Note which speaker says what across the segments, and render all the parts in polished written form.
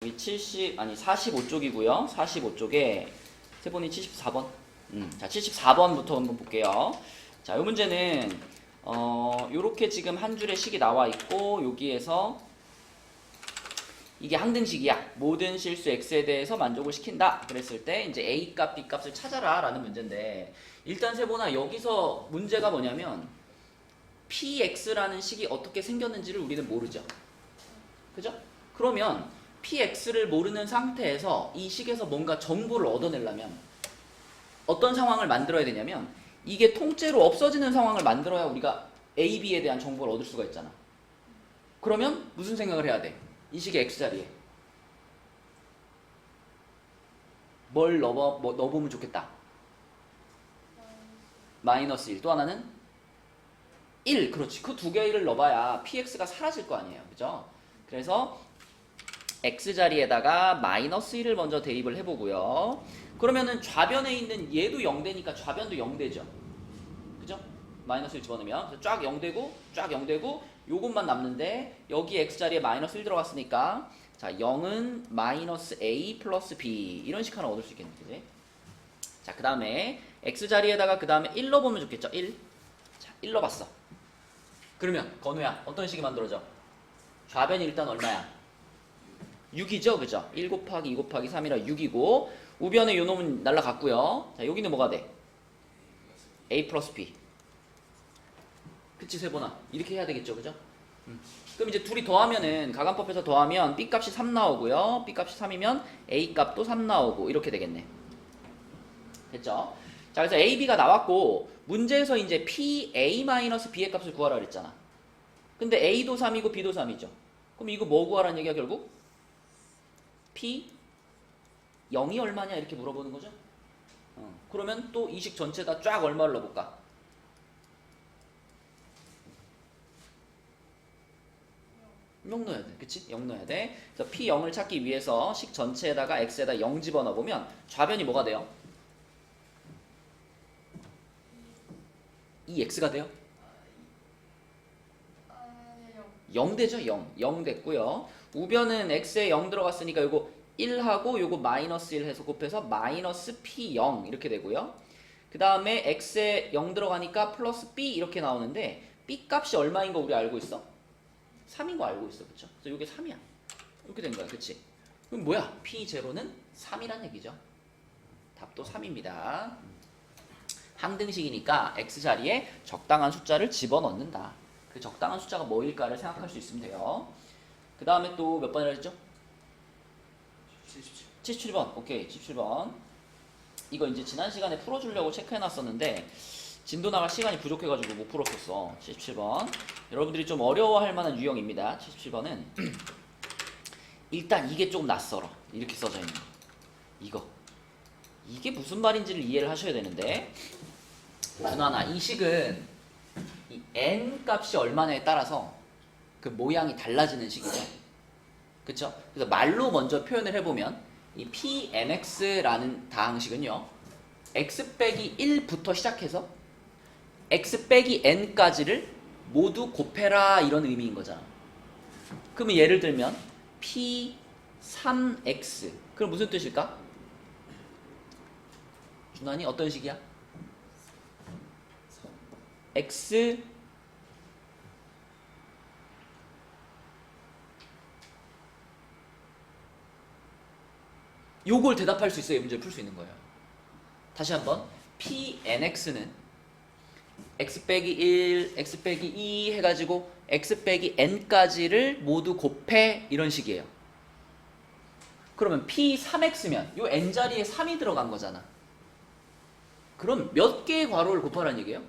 Speaker 1: 여기 45쪽이고요. 45쪽에 세번이 74번. 자, 74번부터 한번 볼게요. 자, 이 문제는 요렇게 지금 한 줄의 식이 나와 있고 여기에서 이게 항등식이야. 모든 실수 x에 대해서 만족을 시킨다. 그랬을 때 이제 a 값, b 값을 찾아라 라는 문제인데, 일단 세보나 여기서 문제가 뭐냐면 px라는 식이 어떻게 생겼는지를 우리는 모르죠. 그죠? 그러면 px를 모르는 상태에서 이 식에서 뭔가 정보를 얻어내려면 어떤 상황을 만들어야 되냐면, 이게 통째로 없어지는 상황을 만들어야 우리가 a, b에 대한 정보를 얻을 수가 있잖아. 그러면 무슨 생각을 해야 돼? 이 식의 x자리에 뭘 넣어보면 좋겠다. 마이너스 1. 또 하나는 1. 그렇지. 그 두 개를 넣어봐야 px가 사라질 거 아니에요. 그죠? 그래서 x자리에다가 마이너스 1을 먼저 대입을 해보고요. 그러면은 좌변에 있는 얘도 0되니까 좌변도 0되죠. 그죠? 마이너스 1 집어넣으면 그래서 쫙 0되고 쫙 0되고 요것만 남는데, 여기 x자리에 마이너스 1 들어갔으니까 자, 0은 마이너스 a 플러스 b 이런 식 하나 얻을 수 있겠네. 그지? 자, 그 다음에 x자리에다가 그 다음에 1 넣어보면 좋겠죠. 1. 자, 1 넣어봤어. 그러면 건우야 어떤 식이 만들어져? 좌변이 일단 얼마야? 6이죠. 그죠? 1 곱하기 2 곱하기 3이라 6이고, 우변에 요 놈은 날라갔고요. 자, 여기는 뭐가 돼? a 플러스 b. 그치, 세보나? 이렇게 해야 되겠죠. 그죠? 그럼 이제 둘이 더하면은, 가간법에서 더하면 b 값이 3 나오고요. b 값이 3이면 a 값도 3 나오고 이렇게 되겠네. 됐죠? 자, 그래서 a, b가 나왔고, 문제에서 이제 p(a-b의) 값을 구하라 그랬잖아. 근데 a도 3이고 b도 3이죠. 그럼 이거 뭐 구하라는 얘기야 결국? p 0이 얼마냐 이렇게 물어보는 거죠. 그러면 또 이 식 전체다 쫙 얼마를 넣어볼까? 0 넣어야 돼. 그치? 0 넣어야 돼. 그래서 p0을 찾기 위해서 식 전체에다가 x에다 0 집어넣어보면 좌변이 뭐가 돼요? 2x가 돼요? 0 되죠? 0 됐고요. 우변은 x에 0 들어갔으니까 요거 1하고 요거 마이너스 1 해서 곱해서 마이너스 p0 이렇게 되고요. 그 다음에 x에 0 들어가니까 플러스 b 이렇게 나오는데, b 값이 얼마인 거 우리 알고 있어? 3인 거 알고 있어. 그쵸? 그래서 요게 3이야. 이렇게 된 거야. 그치? 그럼 뭐야? p0는 3이란 얘기죠. 답도 3입니다. 항등식이니까 x자리에 적당한 숫자를 집어넣는다. 그 적당한 숫자가 뭐일까를 생각할 수 있으면 돼요. 그 다음에 또 몇 번이라 했죠? 77번. 오케이, 77번. 이거 이제 지난 시간에 풀어주려고 체크해놨었는데 진도 나갈 시간이 부족해가지고 못 풀었었어. 77번. 여러분들이 좀 어려워할 만한 유형입니다. 77번은 일단 이게 조금 낯설어. 이렇게 써져 있는 거. 이게 무슨 말인지를 이해를 하셔야 되는데, 준환아, 이 식은 이 n 값이 얼마냐에 따라서 그 모양이 달라지는 식이죠. 그쵸? 그래서 말로 먼저 표현을 해보면 이 pmx라는 다항식은요, x 빼기 1부터 시작해서 x 빼기 n까지를 모두 곱해라 이런 의미인 거잖아. 그러면 예를 들면 p3x, 그럼 무슨 뜻일까? 준환이 어떤 식이야? x 요걸 대답할 수 있어야 문제를 풀 수 있는 거예요. 다시 한번, pnx는 x 빼기 1, x 빼기 2 해가지고 x 빼기 n까지를 모두 곱해 이런 식이에요. 그러면 p3x면 요 n자리에 3이 들어간 거잖아. 그럼 몇 개의 괄호를 곱하라는 얘기예요?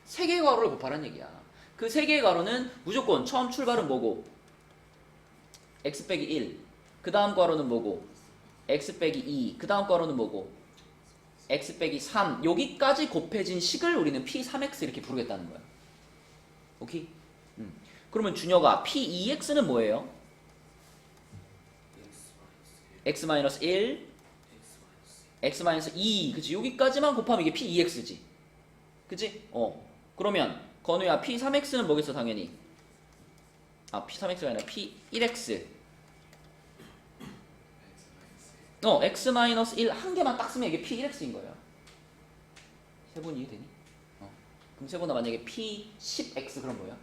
Speaker 1: 3개의 괄호를 곱하라는 얘기야. 그 3개의 괄호는 무조건 처음 출발은 뭐고? x 빼기 1. 그 다음 괄호는 뭐고? x 빼기 2. 그 다음 괄호는 뭐고? x 빼기 3. 여기까지 곱해진 식을 우리는 p3x 이렇게 부르겠다는 거야. 오케이? 그러면 준혁아, p2x는 뭐예요? x-1, x-2. 그치? 여기까지만 곱하면 이게 p2x지. 그치? 그러면 건우야, p3x는 뭐겠어 당연히? p3x가 아니라 p1x x-1 한 개만 딱 쓰면 이게 p1x인 거예요. 세분 이해되니? 그럼 세분아 만약에 p10x 그럼 뭐야?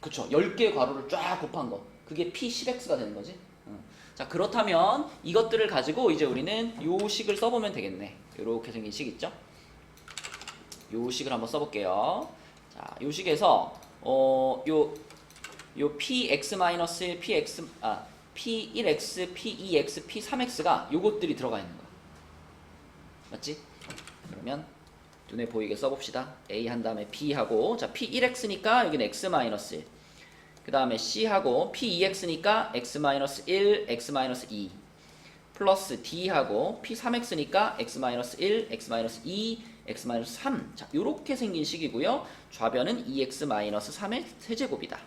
Speaker 1: 그쵸. 10개의 괄호를 쫙 곱한 거. 그게 p10x가 되는 거지. 자, 그렇다면 이것들을 가지고 이제 우리는 요 식을 써보면 되겠네. 요렇게 생긴 식 있죠? 요 식을 한번 써볼게요. 자, 요 식에서 요 px-1, p1x, p2x, p3x가 요것들이 들어가 있는 거야. 맞지? 그러면 눈에 보이게 써봅시다. A 한 다음에 B하고, 자, P1X니까 여기는 X-1. 그 다음에 C하고, P2X니까 X-1, X-2. 플러스 D하고, P3X니까 X-1, X-2, X-3. 자, 요렇게 생긴 식이고요. 좌변은 2X-3의 세제곱이다.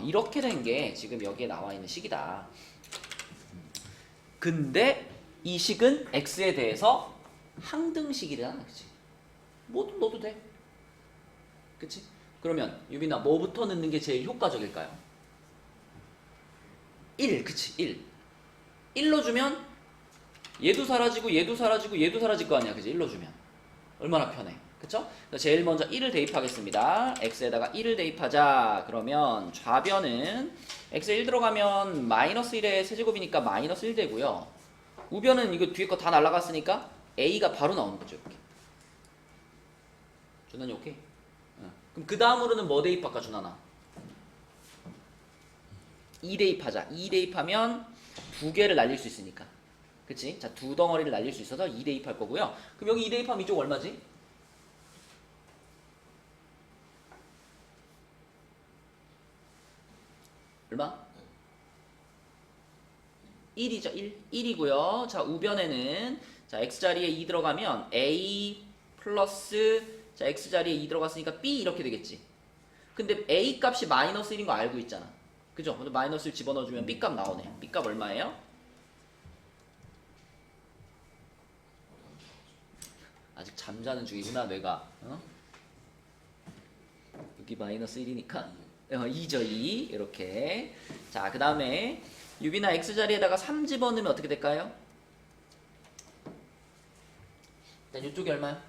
Speaker 1: 이렇게 된 게 지금 여기에 나와 있는 식이다. 근데 이 식은 X에 대해서 항등식이잖아, 그치? 뭐든 넣어도 돼. 그치? 그러면 유빈아 뭐부터 넣는 게 제일 효과적일까요? 1, 그치? 1. 1 넣어주면 얘도 사라지고 얘도 사라지고 얘도 사라질 거 아니야, 그치? 1 넣어주면 얼마나 편해, 그쵸? 제일 먼저 1을 대입하겠습니다. x에다가 1을 대입하자. 그러면 좌변은 x에 1 들어가면 마이너스 1의 세제곱이니까 마이너스 1 되고요. 우변은 이거 뒤에 거 다 날라갔으니까 a가 바로 나오는 거죠, 이렇게. 준환이 오케이? 그럼 그 다음으로는 뭐 대입할까, 준환아? 2 대입하자. 2 대입하면 두 개를 날릴 수 있으니까. 그치? 자, 두 덩어리를 날릴 수 있어서 2 대입할 거고요. 그럼 여기 2 대입하면 이쪽 얼마지? 얼마? 1이죠. 1. 1이고요. 자, 우변에는 자, x자리에 2 들어가면 a 플러스 자, x자리에 2 들어갔으니까 b 이렇게 되겠지. 근데 a 값이 마이너스 1인 거 알고 있잖아. 그죠? 근데 마이너스 1 집어넣어주면 b 값 나오네. b 값 얼마예요? 아직 잠자는 중이구나, 뇌가. 여기 마이너스 1이니까 2죠, 2. 이렇게. 자, 그 다음에 유비나 x자리에다가 3 집어넣으면 어떻게 될까요? 일단 이쪽이 얼마요?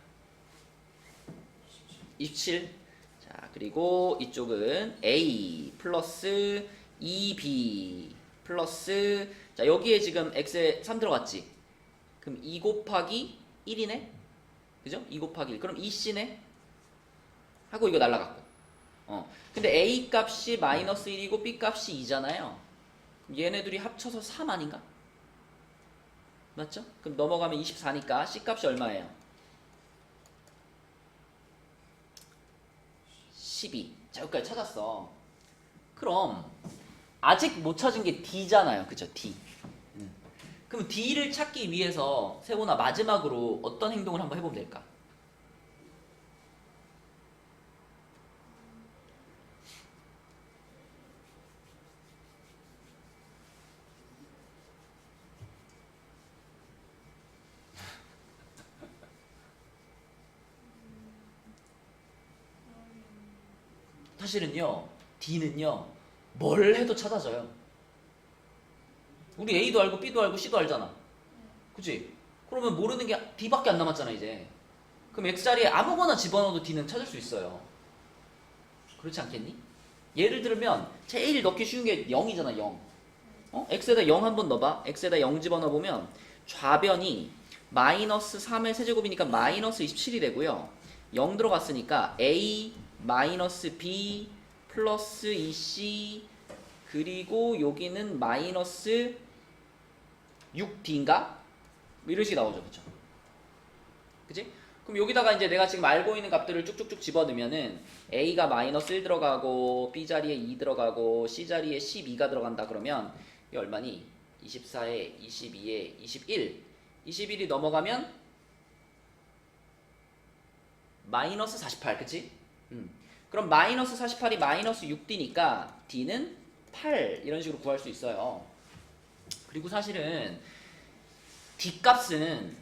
Speaker 1: 27. 자, 그리고 이쪽은 a 플러스 2b 플러스 자, 여기에 지금 x에 3 들어갔지? 그럼 2 곱하기 1이네? 그죠? 2 곱하기 1. 그럼 2c네? 하고 이거 날라갔고. 근데 a 값이 마이너스 1이고 b 값이 2잖아요. 그럼 얘네들이 합쳐서 3 아닌가? 맞죠? 그럼 넘어가면 24니까 c 값이 얼마예요? 12. 자, 여기까지 찾았어. 그럼 아직 못 찾은 게 D잖아요. 그죠? D. 그럼 D를 찾기 위해서 세훈아 마지막으로 어떤 행동을 한번 해보면 될까? 사실은요, D는요, 뭘 해도 찾아져요. 우리 A도 알고 B도 알고 C도 알잖아. 그치? 그러면 모르는 게 D밖에 안 남았잖아, 이제. 그럼 X자리에 아무거나 집어넣어도 D는 찾을 수 있어요. 그렇지 않겠니? 예를 들면 제일 넣기 쉬운 게 0이잖아, 0. X에다 0 한번 넣어봐. X에다 0 집어넣어보면 좌변이 마이너스 3의 세제곱이니까 마이너스 27이 되고요. 0 들어갔으니까 A 마이너스 B 플러스 2C 그리고 여기는 마이너스 6D인가? 뭐 이런 식이 나오죠. 그쵸? 그치? 그럼 여기다가 이제 내가 지금 알고 있는 값들을 쭉쭉쭉 집어넣으면은 A가 마이너스 1 들어가고 B 자리에 2 들어가고 C 자리에 12가 들어간다 그러면 이게 얼마니? 24에 22에 21 21이 넘어가면 마이너스 48 그치? 그럼 마이너스 48이 마이너스 6D니까 D는 8 이런 식으로 구할 수 있어요. 그리고 사실은 D 값은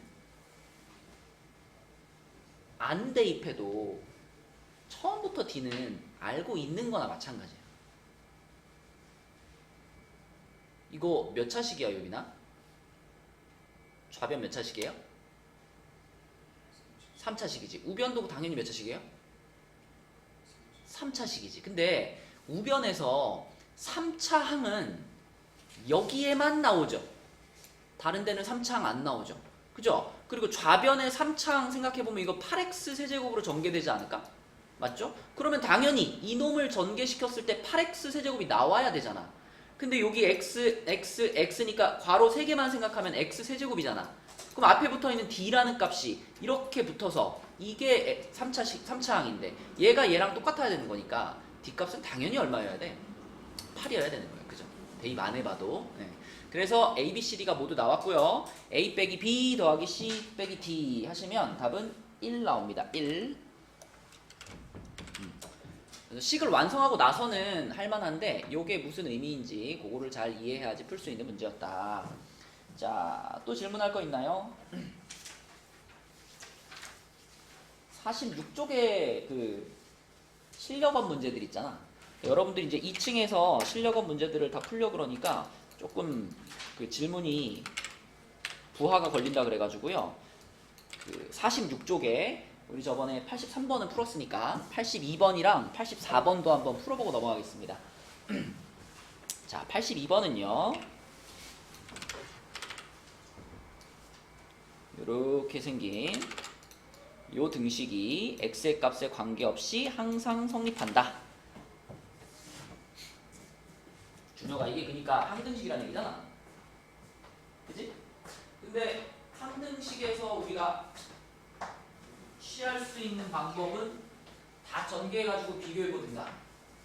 Speaker 1: 안 대입해도 처음부터 D는 알고 있는 거나 마찬가지야. 이거 몇 차식이야, 요빈아? 좌변 몇 차식이에요? 3차식이지. 우변도 당연히 몇 차식이에요? 3차식이지. 근데 우변에서 3차 항은 여기에만 나오죠. 다른 데는 3차 항 안 나오죠. 그죠? 그리고 좌변의 3차 항 생각해보면 이거 8x 세제곱으로 전개되지 않을까? 맞죠? 그러면 당연히 이놈을 전개시켰을 때 8x 세제곱이 나와야 되잖아. 근데 여기 x니까 괄호 3개만 생각하면 x 세제곱이잖아. 그럼 앞에 붙어있는 d라는 값이 이렇게 붙어서 이게 3차항인데 얘가 얘랑 똑같아야 되는 거니까 d 값은 당연히 얼마여야 돼? 8이어야 되는 거예요. 그죠? 대입 안 해봐도. 네. 그래서 a, b, c, d가 모두 나왔고요. a 빼기 b 더하기 c 빼기 d 하시면 답은 1 나옵니다. 1. 그래서 식을 완성하고 나서는 할만한데 이게 무슨 의미인지 그거를 잘 이해해야지 풀 수 있는 문제였다. 자, 또 질문할 거 있나요? 46쪽에 그 실력업 문제들 있잖아. 여러분들이 이제 2층에서 실력업 문제들을 다 풀려 그러니까 조금 그 질문이 부하가 걸린다 그래가지고요. 그 46쪽에 우리 저번에 83번은 풀었으니까 82번이랑 84번도 한번 풀어보고 넘어가겠습니다. 자, 82번은요. 이렇게 생긴 요 등식이 x의 값에 관계없이 항상 성립한다. 준혁아, 이게 그러니까 항등식이라는 얘기잖아. 그치? 근데 항등식에서 우리가 취할 수 있는 방법은 다 전개해가지고 비교해보든가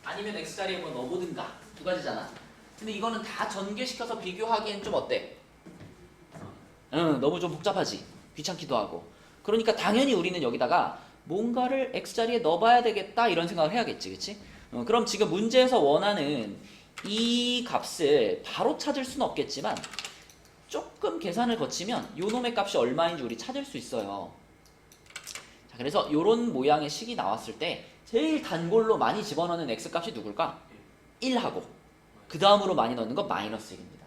Speaker 1: 아니면 x자리에 뭐 넣어보든가 두 가지잖아. 근데 이거는 다 전개시켜서 비교하기엔 좀 어때? 너무 좀 복잡하지. 귀찮기도 하고. 그러니까 당연히 우리는 여기다가 뭔가를 x자리에 넣어봐야 되겠다 이런 생각을 해야겠지. 그치? 그럼 지금 문제에서 원하는 이 값을 바로 찾을 수는 없겠지만 조금 계산을 거치면 요 놈의 값이 얼마인지 우리 찾을 수 있어요. 자, 그래서 요런 모양의 식이 나왔을 때 제일 단골로 많이 집어넣는 x값이 누굴까? 1하고 그 다음으로 많이 넣는 건 마이너스 1입니다.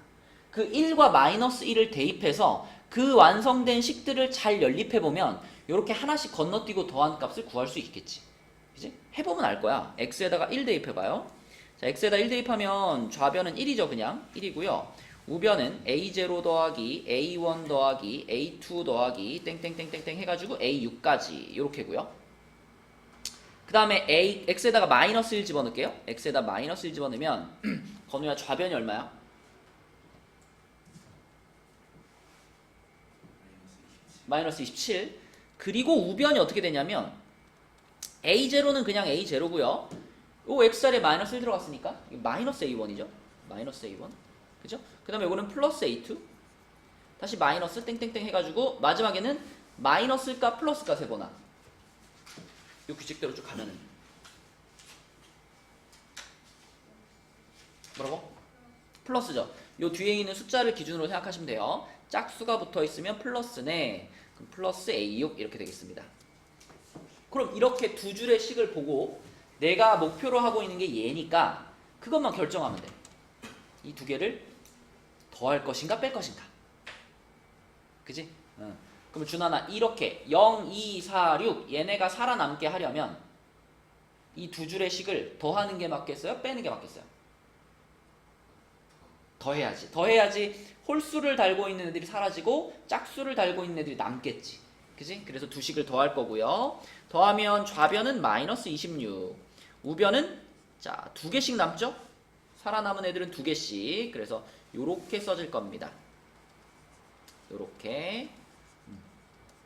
Speaker 1: 그 1과 마이너스 1을 대입해서 그 완성된 식들을 잘 연립해보면 이렇게 하나씩 건너뛰고 더한 값을 구할 수 있겠지. 그치? 해보면 알 거야. x에다가 1 대입해봐요. 자, x에다 1 대입하면 좌변은 1이죠. 그냥 1이고요. 우변은 a0 더하기 a1 더하기 a2 더하기 땡땡땡땡땡 해가지고 a6까지 이렇게고요. 그 다음에 x에다가 마이너스 1 집어넣을게요. x에다 마이너스 1 집어넣으면 건우야 좌변이 얼마야? 마이너스 27. 그리고 우변이 어떻게 되냐면 a0는 그냥 a0고요. 요 x자리에 마이너스 1 들어갔으니까 마이너스 a1이죠. 마이너스 a1. 그죠? 그 다음에 이거는 플러스 a2. 다시 마이너스 땡땡땡 해가지고 마지막에는 마이너스일까 플러스일까 세거나 요 규칙대로 쭉 가면은 뭐라고? 플러스죠. 요 뒤에 있는 숫자를 기준으로 생각하시면 돼요. 짝수가 붙어 있으면 플러스네. 그럼 플러스 a6 이렇게 되겠습니다. 그럼 이렇게 두 줄의 식을 보고 내가 목표로 하고 있는 게 얘니까 그것만 결정하면 돼. 이 두 개를 더할 것인가 뺄 것인가. 그지? 그럼 준하나 이렇게 0, 2, 4, 6 얘네가 살아남게 하려면 이 두 줄의 식을 더하는 게 맞겠어요? 빼는 게 맞겠어요? 더해야지. 더해야지 홀수를 달고 있는 애들이 사라지고 짝수를 달고 있는 애들이 남겠지. 그지? 그래서 두 식을 더할 거고요. 더하면 좌변은 마이너스 26. 우변은 자, 두 개씩 남죠? 살아남은 애들은 두 개씩. 그래서 요렇게 써질 겁니다. 요렇게.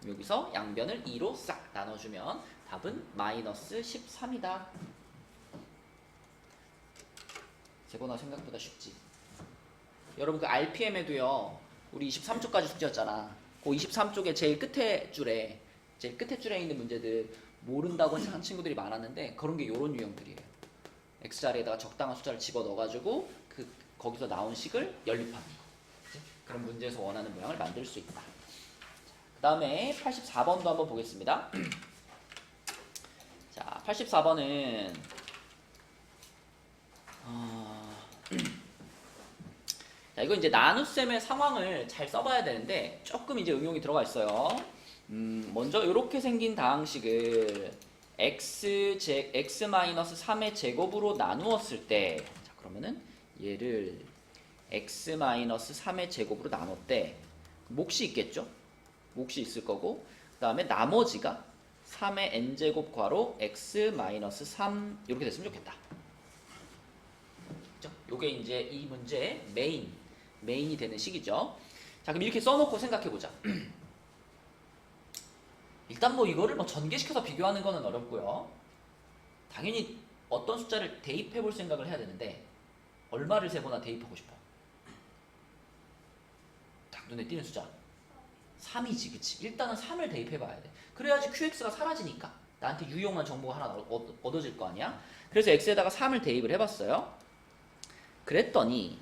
Speaker 1: 여기서 양변을 2로 싹 나눠주면 답은 마이너스 13이다. 세번화 생각보다 쉽지. 여러분 그 RPM에도요. 우리 23쪽까지 숙제였잖아. 그 23쪽에 제일 끝에 줄에 있는 문제들 모른다고 하는 친구들이 많았는데 그런 게 요런 유형들이에요. x자리에다가 적당한 숫자를 집어넣어가지고 거기서 나온 식을 연립하는 거. 그런 문제에서 원하는 모양을 만들 수 있다. 그 다음에 84번도 한번 보겠습니다. 자, 84번은 자, 이거 이제 나눗셈의 상황을 잘 써봐야 되는데 조금 이제 응용이 들어가 있어요. 먼저 이렇게 생긴 다항식을 x-3의 제곱으로 나누었을 때, 자, 그러면은 얘를 x-3의 제곱으로 나눴대. 몫이 있겠죠? 몫이 있을 거고, 그 다음에 나머지가 3의 n제곱 괄호 x-3 이렇게 됐으면 좋겠다. 그죠? 요게 이제 이 문제의 메인이 되는 식이죠. 자, 그럼 이렇게 써놓고 생각해보자. 일단 뭐 이거를 뭐 전개시켜서 비교하는 거는 어렵고요. 당연히 어떤 숫자를 대입해 볼 생각을 해야 되는데 얼마를 세거나 대입하고 싶어? 딱 눈에 띄는 숫자 3이지, 그치? 일단은 3을 대입해 봐야 돼. 그래야지 QX가 사라지니까 나한테 유용한 정보가 하나 얻어질 거 아니야? 그래서 X에다가 3을 대입을 해봤어요. 그랬더니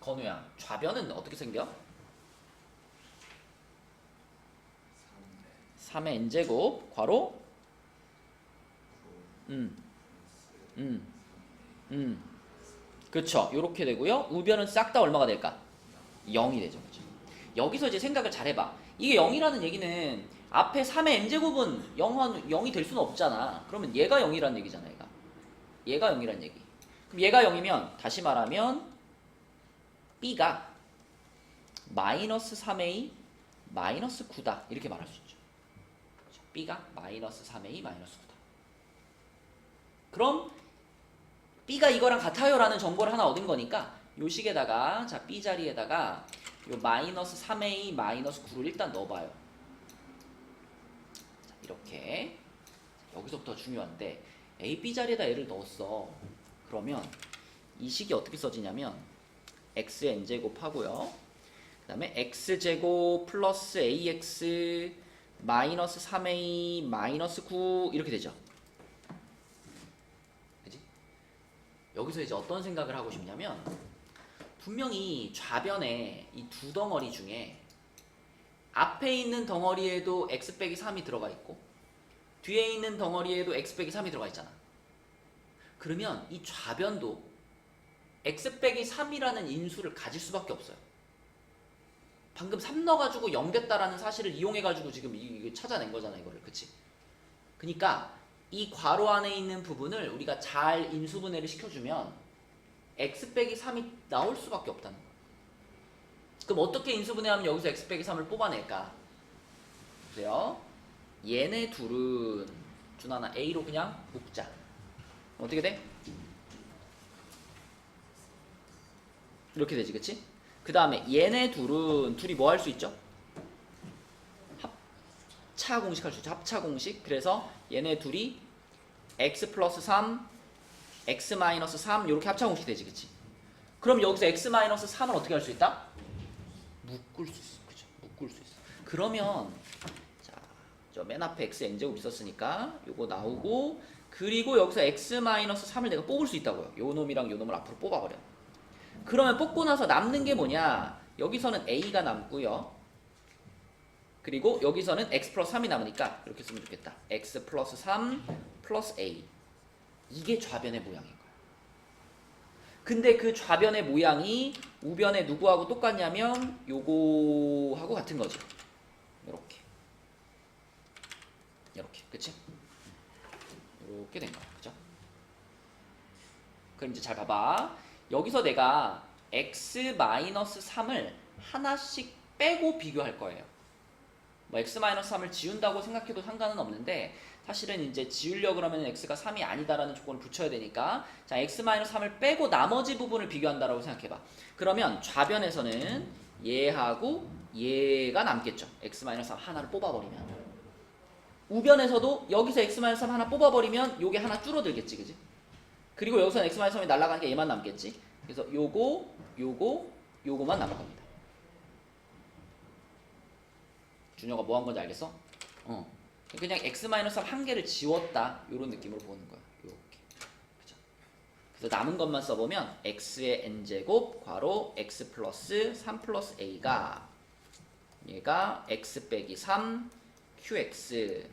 Speaker 1: 건우야, 좌변은 어떻게 생겨? 3의 n제곱 괄호 그쵸, 요렇게 되고요. 우변은 싹 다 얼마가 될까? 0이 되죠. 그죠? 여기서 이제 생각을 잘 해봐. 이게 0이라는 얘기는 앞에 3의 n제곱은 0이 될 수는 없잖아. 그러면 얘가 0이라는 얘기잖아. 얘가 0이라는 얘기. 그럼 얘가 0이면 다시 말하면 B가 마이너스 3A 마이너스 9다 이렇게 말할 수 있죠. B가 마이너스 3A 마이너스 9다. 그럼 B가 이거랑 같아요 라는 정보를 하나 얻은 거니까 요 식에다가, 자, B 자리에다가 요 마이너스 3A 마이너스 9를 일단 넣어봐요. 자, 이렇게. 여기서부터 중요한데 A, B 자리에다 얘를 넣었어. 그러면 이 식이 어떻게 써지냐면 x의 n제곱 하고요. 그 다음에 x제곱 플러스 ax 마이너스 3a 마이너스 9 이렇게 되죠. 그치? 여기서 이제 어떤 생각을 하고 싶냐면 분명히 좌변에 이 두 덩어리 중에 앞에 있는 덩어리에도 x 빼기 3이 들어가 있고 뒤에 있는 덩어리에도 x 빼기 3이 들어가 있잖아. 그러면 이 좌변도 x 빼기 3이라는 인수를 가질 수밖에 없어요. 방금 3 넣어가지고 0 됐다라는 사실을 이용해가지고 지금 이거 찾아낸 거잖아, 이거를. 그치? 그러니까 이 괄호 안에 있는 부분을 우리가 잘 인수분해를 시켜주면 x 빼기 3이 나올 수밖에 없다는 거야. 그럼 어떻게 인수분해하면 여기서 x 빼기 3을 뽑아낼까? 보세요. 얘네 둘은 준하나 A로 그냥 묶자. 어떻게 돼? 이렇게 되지, 그치? 그 다음에 얘네 둘이 뭐 할 수 있죠? 합차 공식 할 수 있죠. 합차 공식. 그래서 얘네 둘이 x 플러스 3, x 마이너스 3 이렇게 합차 공식이 되지, 그치? 그럼 여기서 x 마이너스 3을 어떻게 할 수 있다? 묶을 수 있어, 그죠? 묶을 수 있어. 그러면 자, 저 맨 앞에 x n제곱 있었으니까 요거 나오고, 그리고 여기서 x 마이너스 3을 내가 뽑을 수 있다고요. 요 놈이랑 요 놈을 앞으로 뽑아버려. 그러면 뽑고 나서 남는 게 뭐냐? 여기서는 a가 남고요. 그리고 여기서는 x 플러스 3이 남으니까 이렇게 쓰면 좋겠다. x 플러스 3 플러스 a. 이게 좌변의 모양인 거야. 근데 그 좌변의 모양이 우변의 누구하고 똑같냐면 요거하고 같은 거죠. 요렇게. 요렇게. 그치? 요렇게 된 거야. 그죠? 그럼 이제 잘 봐봐. 여기서 내가 x-3을 하나씩 빼고 비교할 거예요. 뭐 x-3을 지운다고 생각해도 상관은 없는데 사실은 이제 지우려고 그러면 x가 3이 아니다라는 조건을 붙여야 되니까, 자, x-3을 빼고 나머지 부분을 비교한다라고 생각해봐. 그러면 좌변에서는 얘하고 얘가 남겠죠. x-3 하나를 뽑아버리면. 우변에서도 여기서 x-3 하나 뽑아버리면 요게 하나 줄어들겠지, 그지? 그리고 여기서 x-3이 날아가니까 얘만 남겠지. 그래서 요거만 남을 겁니다. 준혁아 뭐 한 건지 알겠어? 그냥 x-3 한 개를 지웠다 요런 느낌으로 보는 거야. 요렇게. 그죠? 그래서 남은 것만 써보면 x의 n제곱 괄호 x 플러스 3 플러스 a가 얘가 x 빼기 3 qx,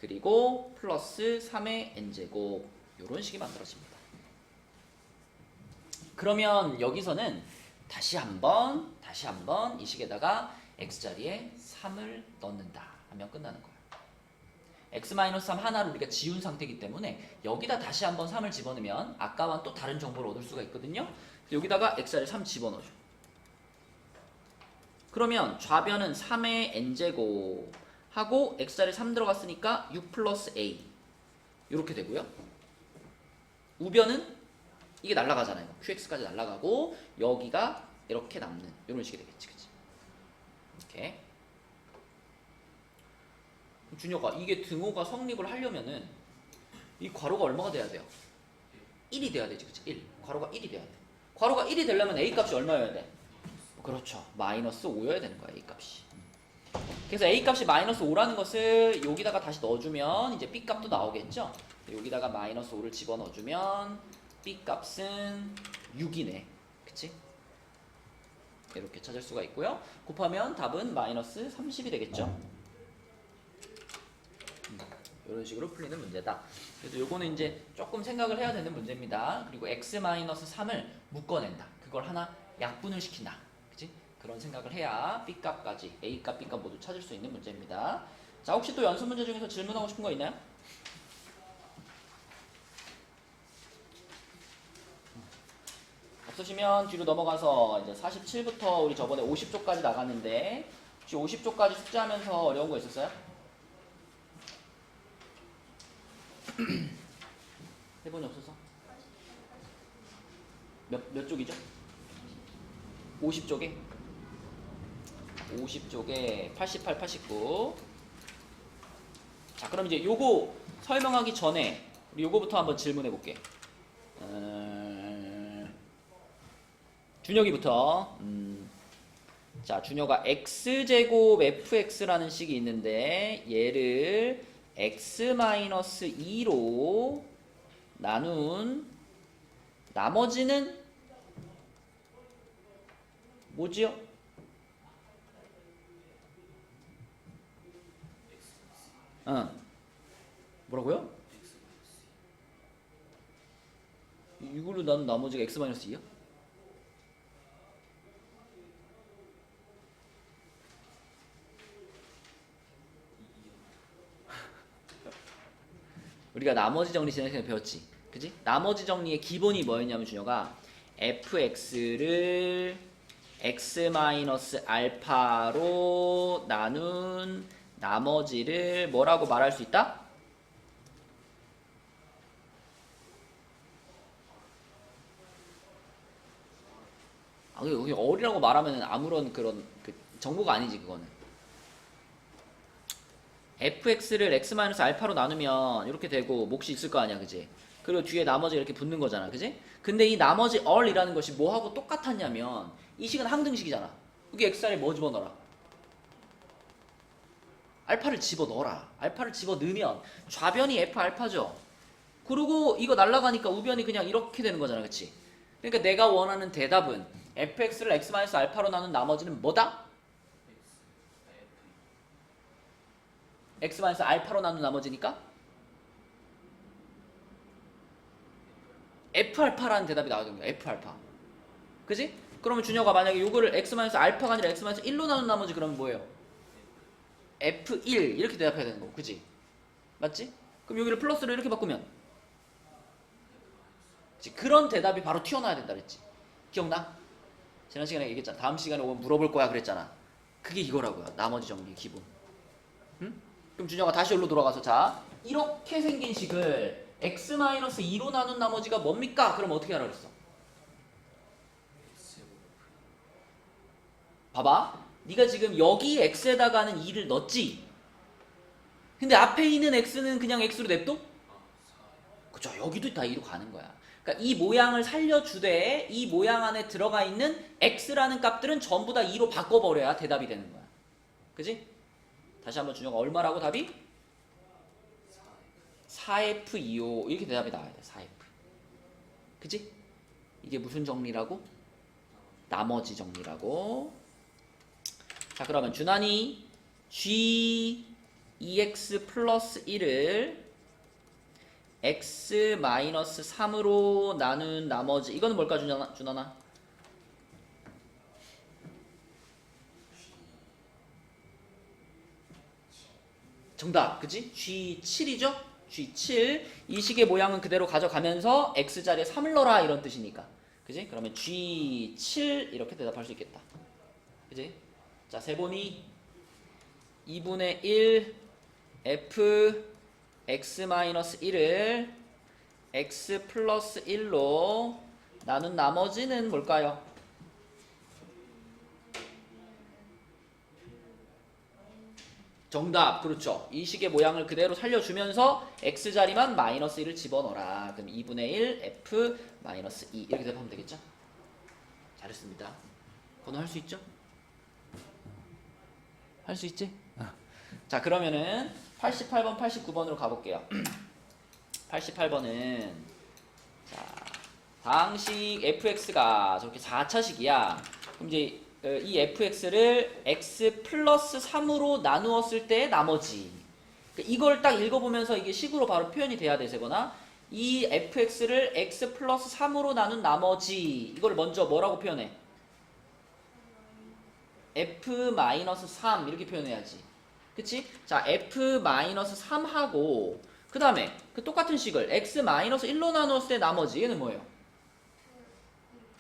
Speaker 1: 그리고 플러스 3의 n제곱 이런 식이 만들어집니다. 그러면 여기서는 다시 한번 이 식에다가 x자리에 3을 넣는다 하면 끝나는 거예요. x-3 하나를 우리가 지운 상태이기 때문에 여기다 다시 한번 3을 집어넣으면 아까와는 또 다른 정보를 얻을 수가 있거든요. 여기다가 x자리 3 집어넣어줘. 그러면 좌변은 3의 n제곱 하고 x자리 3 들어갔으니까 6 플러스 a 이렇게 되고요. 우변은 이게 날아가잖아요. qx까지 날아가고 여기가 이렇게 남는 이런 식이 되겠지. 그치? 이렇게. 준혁아, 이게 등호가 성립을 하려면은 이 괄호가 얼마가 돼야 돼요? 1이 돼야 되지. 그치? 1. 괄호가 1이 돼야 돼. 괄호가 1이 되려면 a 값이 얼마여야 돼? 그렇죠. 마이너스 5여야 되는 거야, a 값이. 그래서 a 값이 마이너스 5라는 것을 여기다가 다시 넣어주면 이제 b 값도 나오겠죠? 여기다가 마이너스 5를 집어넣어주면 b 값은 6이네. 그치? 이렇게 찾을 수가 있고요. 곱하면 답은 마이너스 30이 되겠죠? 이런 식으로 풀리는 문제다. 그래서 요거는 이제 조금 생각을 해야 되는 문제입니다. 그리고 x-3을 묶어낸다. 그걸 하나 약분을 시킨다. 그치? 그런 생각을 해야 b값까지 a값, b값 모두 찾을 수 있는 문제입니다. 자, 혹시 또 연습 문제 중에서 질문하고 싶은 거 있나요? 없으시면 뒤로 넘어가서 이제 47부터 우리 저번에 50쪽까지 나갔는데 혹시 50쪽까지 숙제하면서 어려운 거 있었어요? 해본이 없어서? 몇 쪽이죠? 50쪽에? 50쪽에 88, 89. 자, 그럼 이제 요거 설명하기 전에 우리 요거부터 한번 질문해 볼게. 준혁이부터. 자, 준혁아 x제곱 fx라는 식이 있는데 얘를 x-2로 나눈 나머지는 뭐지요? 뭐라고요? 이걸로 나눈 나머지가 x-2야? 우리가 나머지 정리 지난 시간에 배웠지. 그지? 나머지 정리의 기본이 뭐였냐면 준혁아 fx를 x-알파로 나눈 나머지를 뭐라고 말할 수 있다? 여기 어리라고 말하면 아무런 그런 정보가 아니지. 그거는 fx를 x-알파로 나누면 이렇게 되고 몫이 있을 거 아니야. 그지? 그리고 뒤에 나머지 이렇게 붙는 거잖아. 그지? 근데 이 나머지 얼이라는 것이 뭐하고 똑같았냐면 이 식은 항등식이잖아. 여기 x자리에 뭐 집어넣어라? 알파를 집어넣어라. 알파를 집어넣으면 좌변이 f알파죠. 그리고 이거 날아가니까 우변이 그냥 이렇게 되는 거잖아. 그치? 그러니까 내가 원하는 대답은 fx를 x-알파로 나눈 나머지는 뭐다? x-알파로 나눈 나머지니까 f알파라는 대답이 나오는 거야. f알파. 그지? 그러면 준혁아 만약에 요거를 x-알파가 아니라 x-1로 나눈 나머지 그러면 뭐예요? f1 이렇게 대답해야 되는 거고. 그지? 맞지? 그럼 여기를 플러스로 이렇게 바꾸면 그치? 그런 대답이 바로 튀어나와야 된다 그랬지. 기억나? 지난 시간에 얘기했잖아. 다음 시간에 오면 물어볼 거야 그랬잖아. 그게 이거라고요. 나머지 정리 기본. 응? 그럼 준혁아 다시 여기로 돌아가서 자 이렇게 생긴 식을 x-2로 나눈 나머지가 뭡니까? 그럼 어떻게 하라 그랬어? 봐봐. 네가 지금 여기 x에다가는 2를 넣었지? 근데 앞에 있는 x는 그냥 x로 냅둬? 그쵸. 여기도 다 2로 가는 거야. 그러니까 이 모양을 살려주되 이 모양 안에 들어가 있는 x라는 값들은 전부 다 2로 바꿔버려야 대답이 되는 거야. 그지? 다시 한번 준혁아 얼마라고 답이? 4f2요. 이렇게 대답이 나와야 돼. 4f. 그지? 이게 무슨 정리라고? 나머지 정리라고. 자, 그러면 준환이 G 2x 플러스 1을 x 마이너스 3으로 나눈 나머지 이거는 뭘까 준하나? 정답 그치? G7이죠? G7 이 식의 모양은 그대로 가져가면서 x자리에 3을 넣어라 이런 뜻이니까 그치? 그러면 G7 이렇게 대답할 수 있겠다 그치? 자 세보니 2분의 1 f x-1을 x 플러스 1로 나눈 나머지는 뭘까요? 정답 그렇죠. 이 식의 모양을 그대로 살려주면서 x자리만 마이너스 1을 집어넣어라. 그럼 2분의 1 f 마이너스 2 이렇게 대답하면 되겠죠? 잘했습니다. 번호 할 수 있죠? 할 수 있지? 자 그러면은 88번 89번으로 가볼게요. 88번은 자 다항식 fx가 저렇게 4차식이야. 그럼 이제 이 fx를 x 플러스 3으로 나누었을 때 나머지 이걸 딱 읽어보면서 이게 식으로 바로 표현이 돼야 되거나 이 fx를 x 플러스 3으로 나눈 나머지 이걸 먼저 뭐라고 표현해? f-3 이렇게 표현해야지 그치? 자 f-3하고 그 다음에 그 똑같은 식을 x-1로 나누었을 때 나머지 얘는 뭐예요?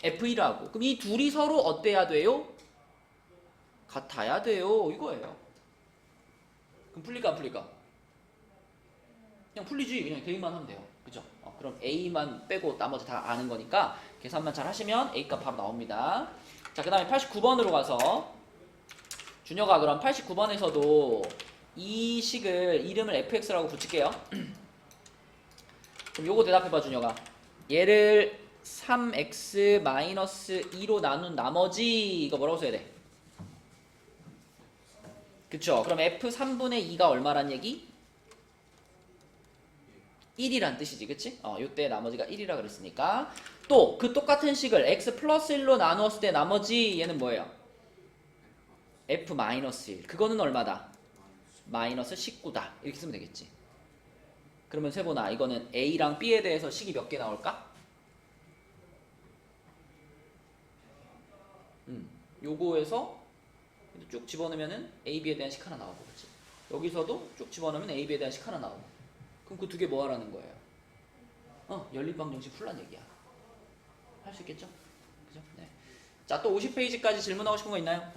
Speaker 1: f1하고 그럼 이 둘이 서로 어때야 돼요? 같아야 돼요 이거예요. 그럼 풀릴까 안 풀릴까? 그냥 풀리지 그냥 대입만 하면 돼요 그죠? 그럼 a만 빼고 나머지 다 아는 거니까 계산만 잘 하시면 a 값 바로 나옵니다. 자 그 다음에 89번으로 가서 준혁아 그럼 89번에서도 이 식을 이름을 fx라고 붙일게요. 그럼 요거 대답해봐 준혁아. 얘를 3x-2로 나눈 나머지 이거 뭐라고 써야 돼? 그쵸? 그럼 f3분의 2가 얼마란 얘기? 1이란 뜻이지 그치? 요때 나머지가 1이라 그랬으니까 또 그 똑같은 식을 x 플러스 1로 나누었을 때 나머지 얘는 뭐예요? f 마이너스 1 그거는 얼마다? 마이너스 19다 이렇게 쓰면 되겠지. 그러면 세보나 이거는 a랑 b에 대해서 식이 몇 개 나올까? 요거에서 쭉 집어넣으면은 a, b에 대한 식 하나 나오고 그치? 여기서도 쭉 집어넣으면 a, b에 대한 식 하나 나오고 그럼 그 두 개 뭐 하라는 거예요? 연립방 정식 풀란 얘기야. 할 수 있겠죠? 그죠? 네. 자, 또 50페이지까지 질문하고 싶은 거 있나요?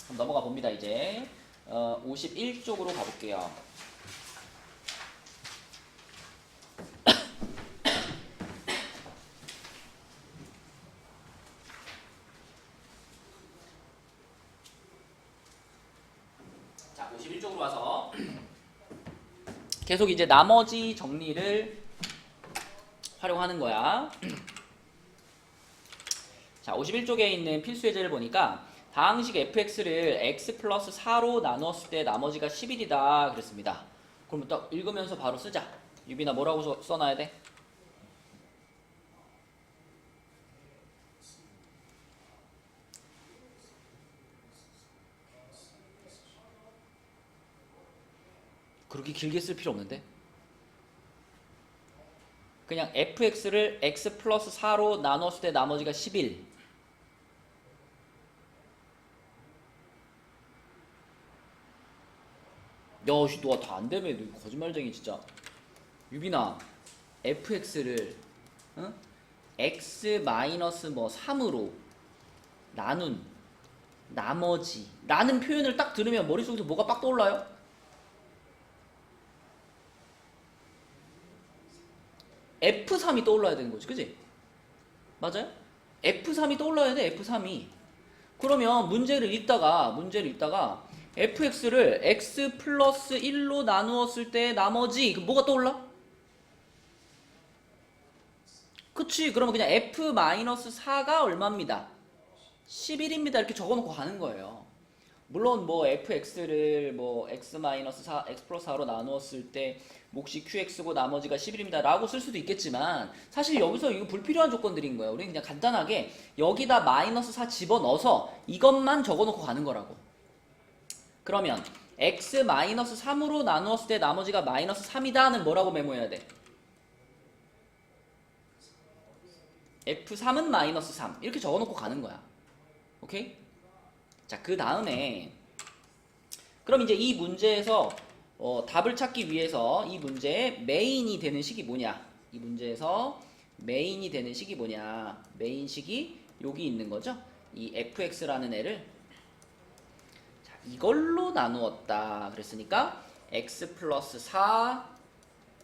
Speaker 1: 그럼 넘어가 봅니다, 이제. 51쪽으로 가볼게요. 자, 51쪽으로 와서 계속 이제 나머지 정리를 활용하는 거야. 자, 51쪽에 있는 필수 예제를 보니까 다항식 fx를 x 플러스 4로 나누었을 때 나머지가 11이다 그랬습니다. 그럼 딱 읽으면서 바로 쓰자. 유빈아 뭐라고 써놔야 돼? 그렇게 길게 쓸 필요 없는데? 그냥 fx를 x 플러스 4로 나눴을 때 나머지가 11. 야, 씨, 너가 다 안 되면 너 거짓말쟁이 진짜. 유빈아, fx를 x 마이너스 3으로 나눈 나머지 라는 표현을 딱 들으면 머릿속에서 뭐가 빡 떠올라요? F3이 떠올라야 되는 거지, 그지? 맞아요? F3이 떠올라야 돼, F3이. 그러면 문제를 읽다가 fx를 x 플러스 1로 나누었을 때 나머지 뭐가 떠올라? 그치, 그러면 그냥 f-4가 얼마입니다? 11입니다. 이렇게 적어놓고 가는 거예요. 물론 뭐 fx를 뭐 x-4, x 플러스 4로 나누었을 때 몫이 qx고 나머지가 11입니다 라고 쓸 수도 있겠지만 사실 여기서 이거 불필요한 조건들인 거예요. 우리는 그냥 간단하게 여기다 마이너스 4 집어넣어서 이것만 적어놓고 가는 거라고. 그러면 x 마이너스 3으로 나누었을 때 나머지가 마이너스 3이다는 뭐라고 메모해야 돼? f3은 마이너스 3 이렇게 적어놓고 가는 거야. 오케이? 자, 그 다음에 그럼 이제 이 문제에서 답을 찾기 위해서 이 문제의 메인이 되는 식이 뭐냐? 이 문제에서 메인이 되는 식이 뭐냐? 메인 식이 여기 있는 거죠? 이 fx라는 애를 자, 이걸로 나누었다 그랬으니까 x 플러스 4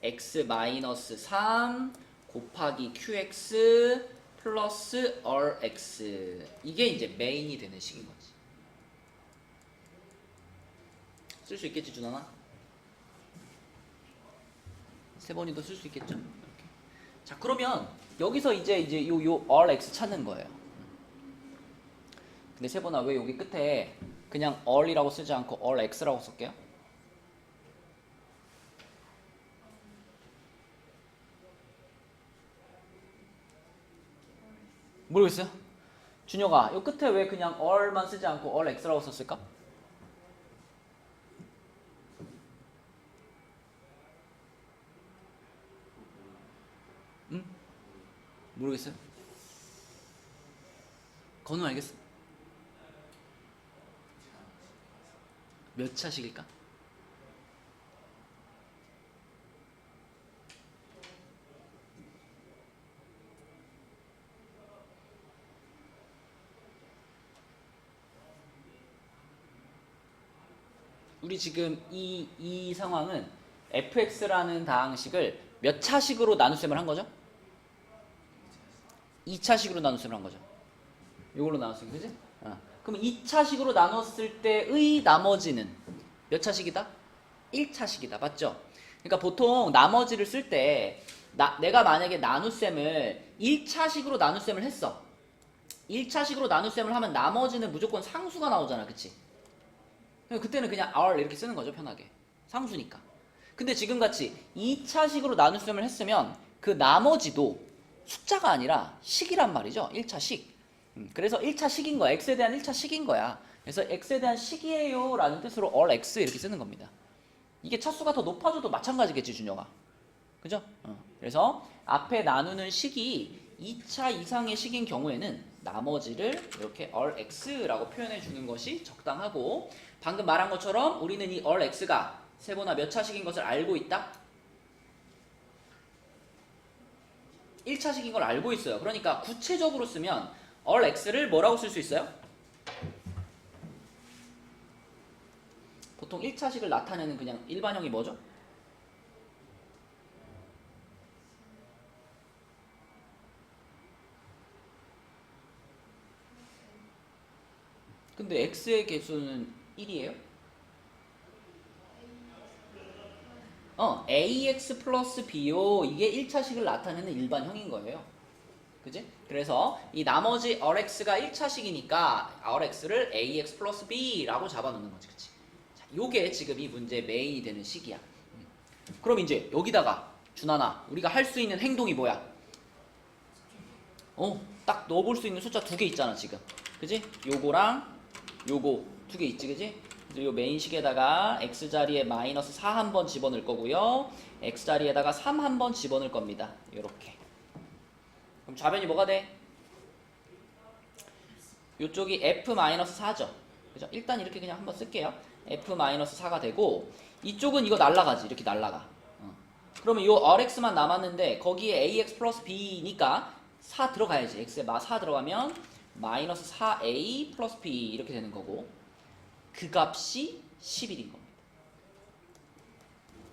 Speaker 1: x 마이너스 3 곱하기 qx 플러스 rx 이게 이제 메인이 되는 식인 거지. 쓸 수 있겠지, 준환아? 세번이도 쓸 수 있겠죠? 이렇게. 자, 그러면 여기서 이제 요 rx 찾는 거예요. 근데 세번아 왜 여기 끝에 그냥 r이라고 쓰지 않고 rx라고 쓸게요? 모르겠어요? 준혁아, 요 끝에 왜 그냥 r만 쓰지 않고 rx라고 썼을까? 응? 모르겠어요? 건우 알겠어? 몇 차식일까? 우리 지금 이 상황은 fx라는 다항식을 몇 차식으로 나눗셈을 한 거죠? 2차식으로 나눗셈을 한 거죠. 이걸로 나눴으니 그지? 그럼 2차식으로 나눴을 때의 나머지는 몇 차식이다? 1차식이다. 맞죠? 그러니까 보통 나머지를 쓸 때 내가 만약에 나눗셈을 1차식으로 나눗셈을 했어. 1차식으로 나눗셈을 하면 나머지는 무조건 상수가 나오잖아. 그치? 그때는 그냥 r 이렇게 쓰는 거죠. 편하게. 상수니까. 근데 지금같이 2차식으로 나눗셈을 했으면 그 나머지도 숫자가 아니라 식이란 말이죠. 1차식. 그래서 1차식인 거야. x에 대한 1차식인 거야. 그래서 x에 대한 식이에요 라는 뜻으로 rx 이렇게 쓰는 겁니다. 이게 차수가 더 높아져도 마찬가지겠지, 준혁아. 그죠? 그래서 앞에 나누는 식이 2차 이상의 식인 경우에는 나머지를 이렇게 rx라고 표현해 주는 것이 적당하고, 방금 말한 것처럼 우리는 이 rx가 세번화 몇 차식인 것을 알고 있다? 1차식인 걸 알고 있어요. 그러니까 구체적으로 쓰면 rx를 뭐라고 쓸 수 있어요? 보통 1차식을 나타내는 그냥 일반형이 뭐죠? 근데 x의 개수는 1이에요? ax 플러스 b요. 이게 1차식을 나타내는 일반형인 거예요. 그지? 그래서 이 나머지 rx가 1차식이니까 rx를 ax 플러스 b라고 잡아놓는 거지. 그치? 자, 요게 지금 이 문제의 메인이 되는 식이야. 그럼 이제 여기다가 준하나 우리가 할 수 있는 행동이 뭐야? 딱 넣어볼 수 있는 숫자 두 개 있잖아 지금. 그지? 요거랑 요거 두 개 있지. 그지? 요 메인식에다가 x자리에 마이너스 4 한번 집어넣을 거고요. x자리에다가 3 한번 집어넣을 겁니다. 요렇게. 그럼 좌변이 뭐가 돼? 요쪽이 f-4죠. 그죠? 일단 이렇게 그냥 한번 쓸게요. f-4가 되고, 이쪽은 이거 날라가지. 이렇게 날라가. 그러면 요 rx만 남았는데 거기에 ax 플러스 b니까 4 들어가야지. x에 4 들어가면 마이너스 4a 플러스 b 이렇게 되는 거고, 그 값이 11인 겁니다.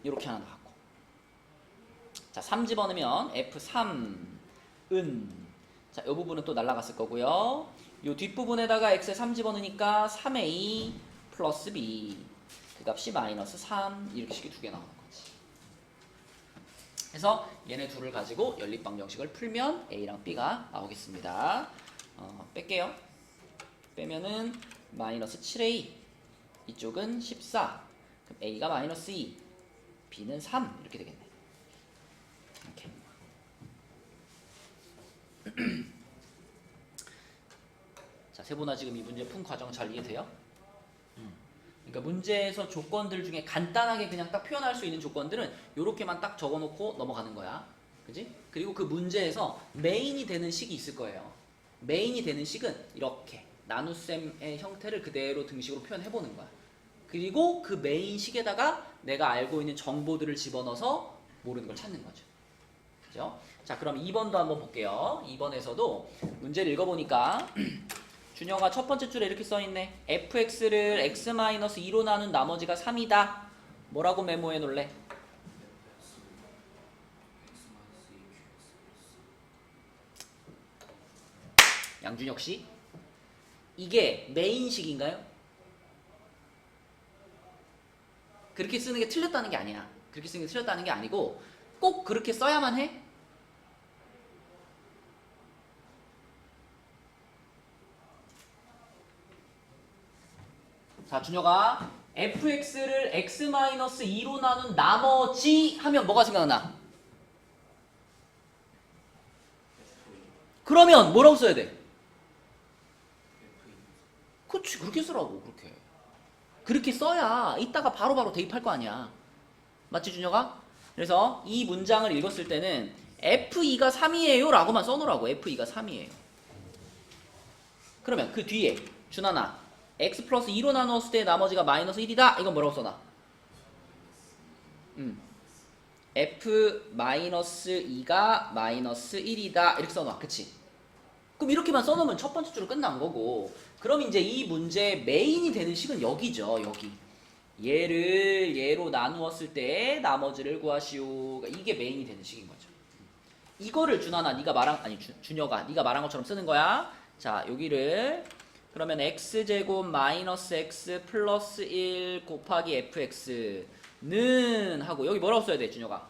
Speaker 1: 이렇게 하나 나왔고, 자 3 집어넣으면 f3은, 자, 이 부분은 또 날라갔을 거고요. 이 뒷부분에다가 x에 3 집어넣으니까 3a 플러스 b, 그 값이 마이너스 3, 이렇게 식이 두 개 나오는 거지. 그래서 얘네 둘을 가지고 연립방정식을 풀면 a랑 b가 나오겠습니다. 뺄게요. 빼면은 마이너스 7a 이쪽은 14. 그럼 A가 마이너스 2, B는 3 이렇게 되겠네. 이렇게. 자, 세보나 지금 이 문제 푼 과정 잘 이해돼요? 그러니까 문제에서 조건들 중에 간단하게 그냥 딱 표현할 수 있는 조건들은 요렇게만 딱 적어놓고 넘어가는 거야. 그지? 그리고 그 문제에서 메인이 되는 식이 있을 거예요. 메인이 되는 식은 이렇게 나눗셈의 형태를 그대로 등식으로 표현해보는 거야. 그리고 그 메인 식에다가 내가 알고 있는 정보들을 집어넣어서 모르는 걸 찾는 거죠. 그죠? 자, 그럼 2번도 한번 볼게요. 2번에서도 문제를 읽어보니까 준영아 첫 번째 줄에 이렇게 써있네. fx를 x-2로 나눈 나머지가 3이다. 뭐라고 메모해 놓을래? 양준혁 씨, 이게 메인식인가요? 그렇게 쓰는 게 틀렸다는 게 아니야. 그렇게 쓰는 게 틀렸다는 게 아니고 꼭 그렇게 써야만 해? 자, 준혁아 fx를 x-2로 나눈 나머지 하면 뭐가 생각나? 그러면 뭐라고 써야 돼? 그렇지, 그렇게 쓰라고. 그렇게 써야 이따가 바로바로 대입할 거 아니야. 맞지, 준혁아? 그래서 이 문장을 읽었을 때는 F2가 3이에요 라고만 써놓으라고. F2가 3이에요. 그러면 그 뒤에 준하나 x 플러스 2로 나누었을 때 나머지가 마이너스 1이다. 이건 뭐라고 써놔? F 마이너스 2가 마이너스 1이다. 이렇게 써놔. 그치? 그럼 이렇게만 써놓으면 첫 번째 줄은 끝난 거고, 그럼 이제 이 문제의 메인이 되는 식은 여기죠. 여기. 얘를 얘로 나누었을 때 나머지를 구하시오. 이게 메인이 되는 식인 거죠. 이거를 준하나 네가 말한, 아니 준혁아 네가 말한 것처럼 쓰는 거야. 자, 여기를 그러면 x제곱 마이너스 x 플러스 1 곱하기 fx는 하고 여기 뭐라고 써야 돼, 준혁아?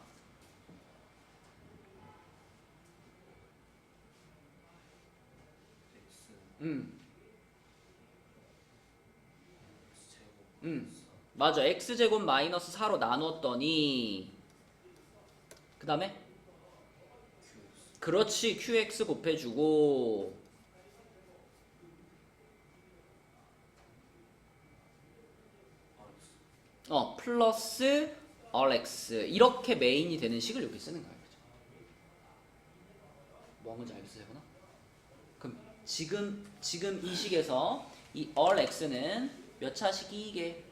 Speaker 1: 맞아. x제곱 마이너스 4로 나눴더니 그 다음에 그렇지, qx 곱해주고 플러스 rx 이렇게 메인이 되는 식을 이렇게 쓰는 거예요. 그죠? 뭐 하는지 알겠어요? 그럼 지금 이 식에서 이 rx는 몇 차식이 이게?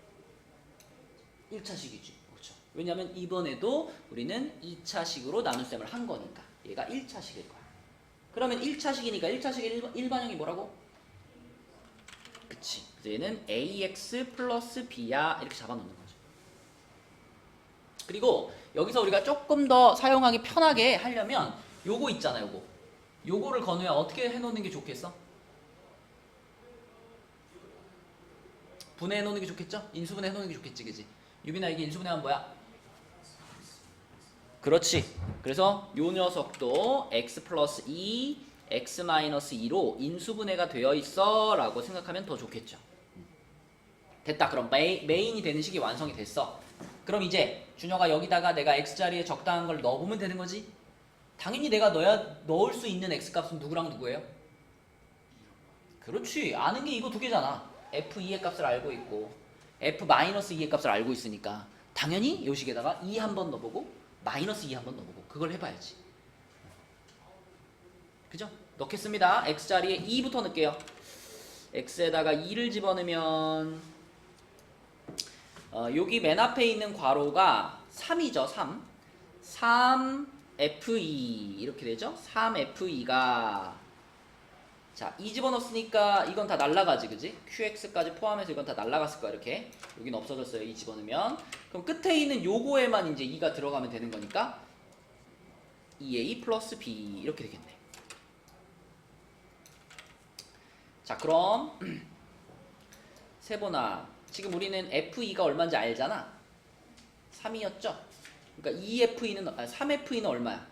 Speaker 1: 1차식이지. 그렇죠. 왜냐면 이번에도 우리는 2차식으로 나눗셈을 한 거니까 얘가 1차식일 거야. 그러면 1차식이니까 1차식의 일반형이 뭐라고? 그치. 그래서 얘는 ax 플러스 b야 이렇게 잡아놓는 거죠. 그리고 여기서 우리가 조금 더 사용하기 편하게 하려면 요거 있잖아. 요거를 건우야 어떻게 해놓는 게 좋겠어? 분해해 놓는 게 좋겠죠? 인수분해 해 놓는 게 좋겠지, 그지? 유빈아, 이게 인수분해하면 뭐야? 그렇지. 그래서 요 녀석도 x 플러스 2, x 마이너스 2로 인수분해가 되어 있어 라고 생각하면 더 좋겠죠. 됐다. 그럼 메인이 되는 식이 완성이 됐어. 그럼 이제 준혁아 여기다가 내가 x자리에 적당한 걸 넣어보면 되는 거지? 당연히 내가 넣을 수 있는 x값은 누구랑 누구예요? 그렇지. 아는 게 이거 두 개잖아. f2의 값을 알고 있고 f-2의 값을 알고 있으니까 당연히 요 식에다가 2 한번 넣어보고 마이너스 2 한번 넣어보고 그걸 해봐야지. 그죠? 넣겠습니다. x자리에 2부터 넣을게요. x에다가 2를 집어넣으면 여기 맨 앞에 있는 괄호가 3이죠. 3f2 이렇게 되죠. 3f2가 자, 2 집어넣었으니까 이건 다 날라가지, 그지? qx까지 포함해서 이건 다 날라갔을 거야, 이렇게. 여기는 없어졌어요, 2 집어넣으면. 그럼 끝에 있는 요거에만 이제 2가 들어가면 되는 거니까 2a 플러스 b 이렇게 되겠네. 자, 그럼 세보나 지금 우리는 f2가 얼마인지 알잖아. 3이었죠? 그러니까 3f는 얼마야?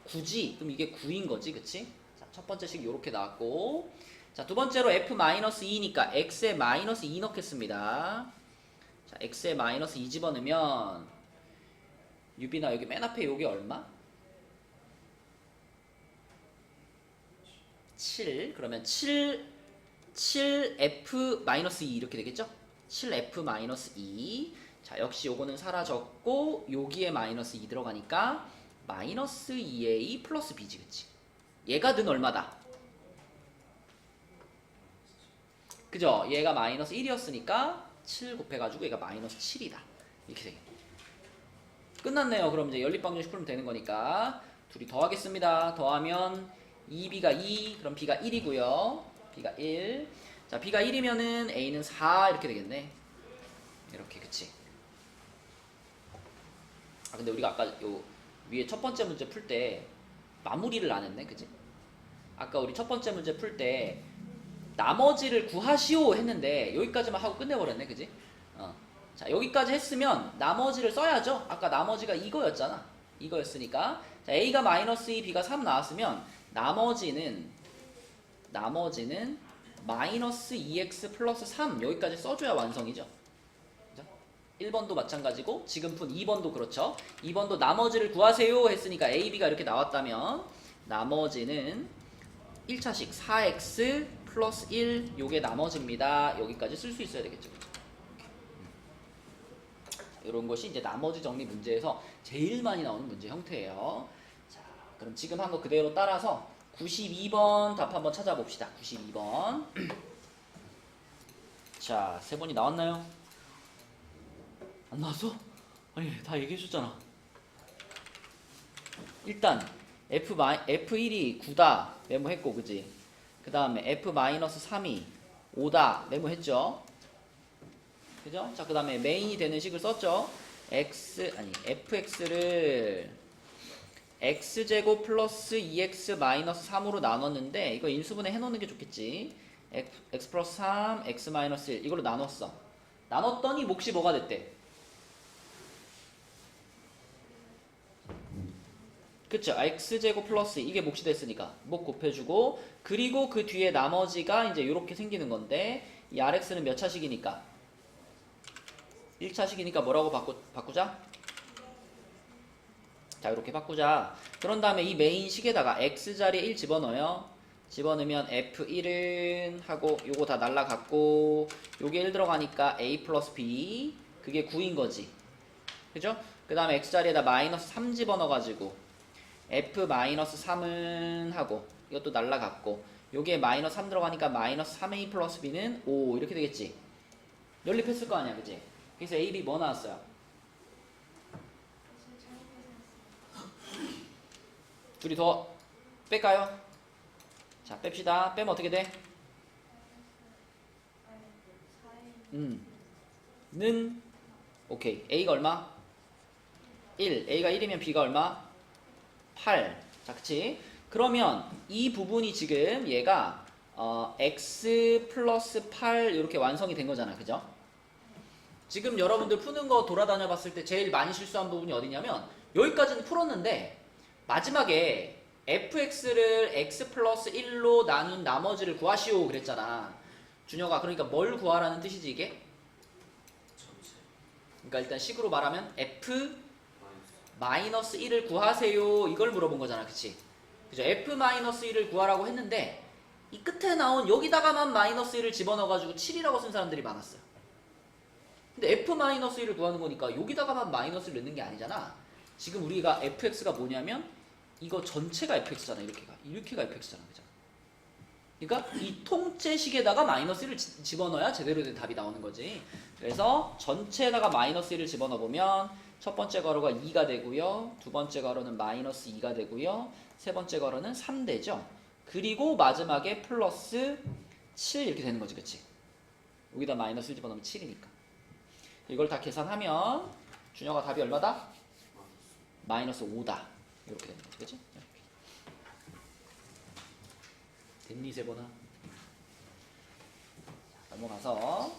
Speaker 1: 9지? 그럼 이게 9인 거지, 그치? 자, 첫 번째 식 요렇게 나왔고, 자, 두 번째로 f-2니까 x에 마이너스 2 넣겠습니다. 자, x에 마이너스 2 집어넣으면 유빈아 여기 맨 앞에 요게 얼마? 7. 그러면 7f-2 이렇게 되겠죠? 7f-2. 자, 역시 요거는 사라졌고 여기에 마이너스 2 들어가니까 마이너스 2a 플러스 b지, 그치? 얘가 는 얼마다? 그죠? 얘가 마이너스 1이었으니까 7 곱해가지고 얘가 마이너스 7이다. 이렇게 되겠네. 끝났네요. 그럼 이제 연립방정식 풀면 되는 거니까 둘이 더하겠습니다. 더하면 2b가 2, 그럼 b가 1이고요. b가 1. 자, b가 1이면은 a는 4 이렇게 되겠네. 이렇게, 그치? 아, 근데 우리가 아까 요 위에 첫 번째 문제 풀 때 마무리를 안 했네, 그치? 아까 우리 첫 번째 문제 풀 때 나머지를 구하시오 했는데 여기까지만 하고 끝내버렸네, 그치? 자, 여기까지 했으면 나머지를 써야죠. 아까 나머지가 이거였잖아. 이거였으니까. 자, a가 마이너스 2, b가 3 나왔으면 나머지는 마이너스 2x 플러스 3 여기까지 써줘야 완성이죠. 그죠? 1번도 마찬가지고 지금 푼 2번도 그렇죠. 2번도 나머지를 구하세요 했으니까 a, b가 이렇게 나왔다면 나머지는 1차식 4x 플러스 1 요게 나머지입니다. 여기까지 쓸 수 있어야 되겠죠. 이런 것이 이제 나머지 정리 문제에서 제일 많이 나오는 문제 형태예요. 자, 그럼 지금 한 거 그대로 따라서 92번 답 한번 찾아봅시다. 92번. 자, 세 번이 나왔나요? 안 나왔어? 아니, 다 얘기해줬잖아. 일단 F1이 9다 메모했고, 그지? 그 다음에 F-3이 5다 메모했죠? 그죠? 자, 그 다음에 메인이 되는 식을 썼죠? fx를 x제곱 플러스 2x 마이너스 3으로 나눴는데 이거 인수분해 해놓는 게 좋겠지. x 플러스 3, x 마이너스 1 이걸로 나눴어. 나눴더니 몫이 뭐가 됐대? 그쵸? x제곱 플러스 이게 몫이 됐으니까 몫 곱해주고 그리고 그 뒤에 나머지가 이제 이렇게 생기는 건데 이 rx는 몇 차식이니까? 1차식이니까 뭐라고 바꾸자? 자, 이렇게 바꾸자. 그런 다음에 이 메인 식에다가 x자리에 1 집어넣어요. 집어넣으면 f1은 하고 요거 다 날라갔고 요게 1 들어가니까 a 플러스 b 그게 9인 거지. 그죠? 그 다음에 x자리에다 마이너스 3 집어넣어가지고 f-3은 하고 이것도 날라갔고 요게 마이너스 3 들어가니까 마이너스 3a 플러스 b는 5 이렇게 되겠지. 연립했을 거 아니야, 그치? 그래서 a, b 뭐 나왔어요? 둘이 더 뺄까요? 자, 뺍시다. 빼면 어떻게 돼? 는 오케이. a가 얼마? 1. a가 1이면 b가 얼마? 8. 자, 그치? 그러면 이 부분이 지금 얘가 x 플러스 8 이렇게 완성이 된 거잖아. 그죠? 지금 여러분들 푸는 거 돌아다녀 봤을 때 제일 많이 실수한 부분이 어디냐면 여기까지는 풀었는데 마지막에 fx를 x 플러스 1로 나눈 나머지를 구하시오 그랬잖아. 준혁아, 그러니까 뭘 구하라는 뜻이지 이게? 그러니까 일단 식으로 말하면 f 마이너스 1을 구하세요 이걸 물어본 거잖아. 그치? 그죠? f 마이너스 1을 구하라고 했는데 이 끝에 나온 여기다가만 마이너스 1을 집어넣어가지고 7이라고 쓴 사람들이 많았어요. 근데 f 마이너스 1을 구하는 거니까 여기다가만 마이너스를 넣는 게 아니잖아. 지금 우리가 fx가 뭐냐면 이거 전체가 fx잖아. 이렇게가 fx잖아. 그죠? 그러니까 이 통째식에다가 마이너스 1을 집어넣어야 제대로 된 답이 나오는 거지. 그래서 전체에다가 마이너스 1을 집어넣으면 첫 번째 괄호가 2가 되고요. 두 번째 괄호는 마이너스 2가 되고요. 세 번째 괄호는 3 되죠. 그리고 마지막에 플러스 7 이렇게 되는 거지. 그치? 여기다 마이너스 1 집어넣으면 7이니까. 이걸 다 계산하면 준혁아 답이 얼마다? 마이너스 5다. 이렇게 되는 거지. 그치? 됐니 세번아? 넘어가서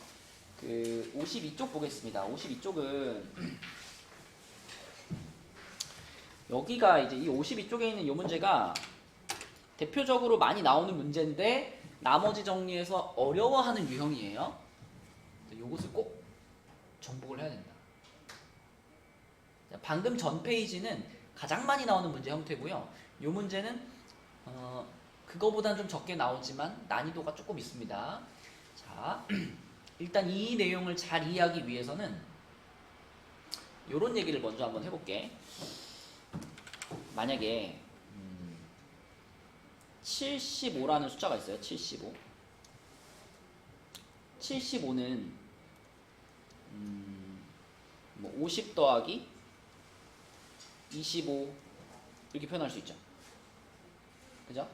Speaker 1: 그 52쪽 보겠습니다. 52쪽은 여기가 이제 이 52쪽에 있는 이 문제가 대표적으로 많이 나오는 문제인데 나머지 정리해서 어려워하는 유형이에요. 요것을 꼭 정복을 해야 된다. 방금 전 페이지는 가장 많이 나오는 문제 형태고요. 요 문제는 그거보다는 좀 적게 나오지만 난이도가 조금 있습니다. 자, 일단 이 내용을 잘 이해하기 위해서는 요런 얘기를 먼저 한번 해볼게. 만약에 75라는 숫자가 있어요. 75. 75는 50 더하기 25 이렇게 표현할 수 있죠. 그죠?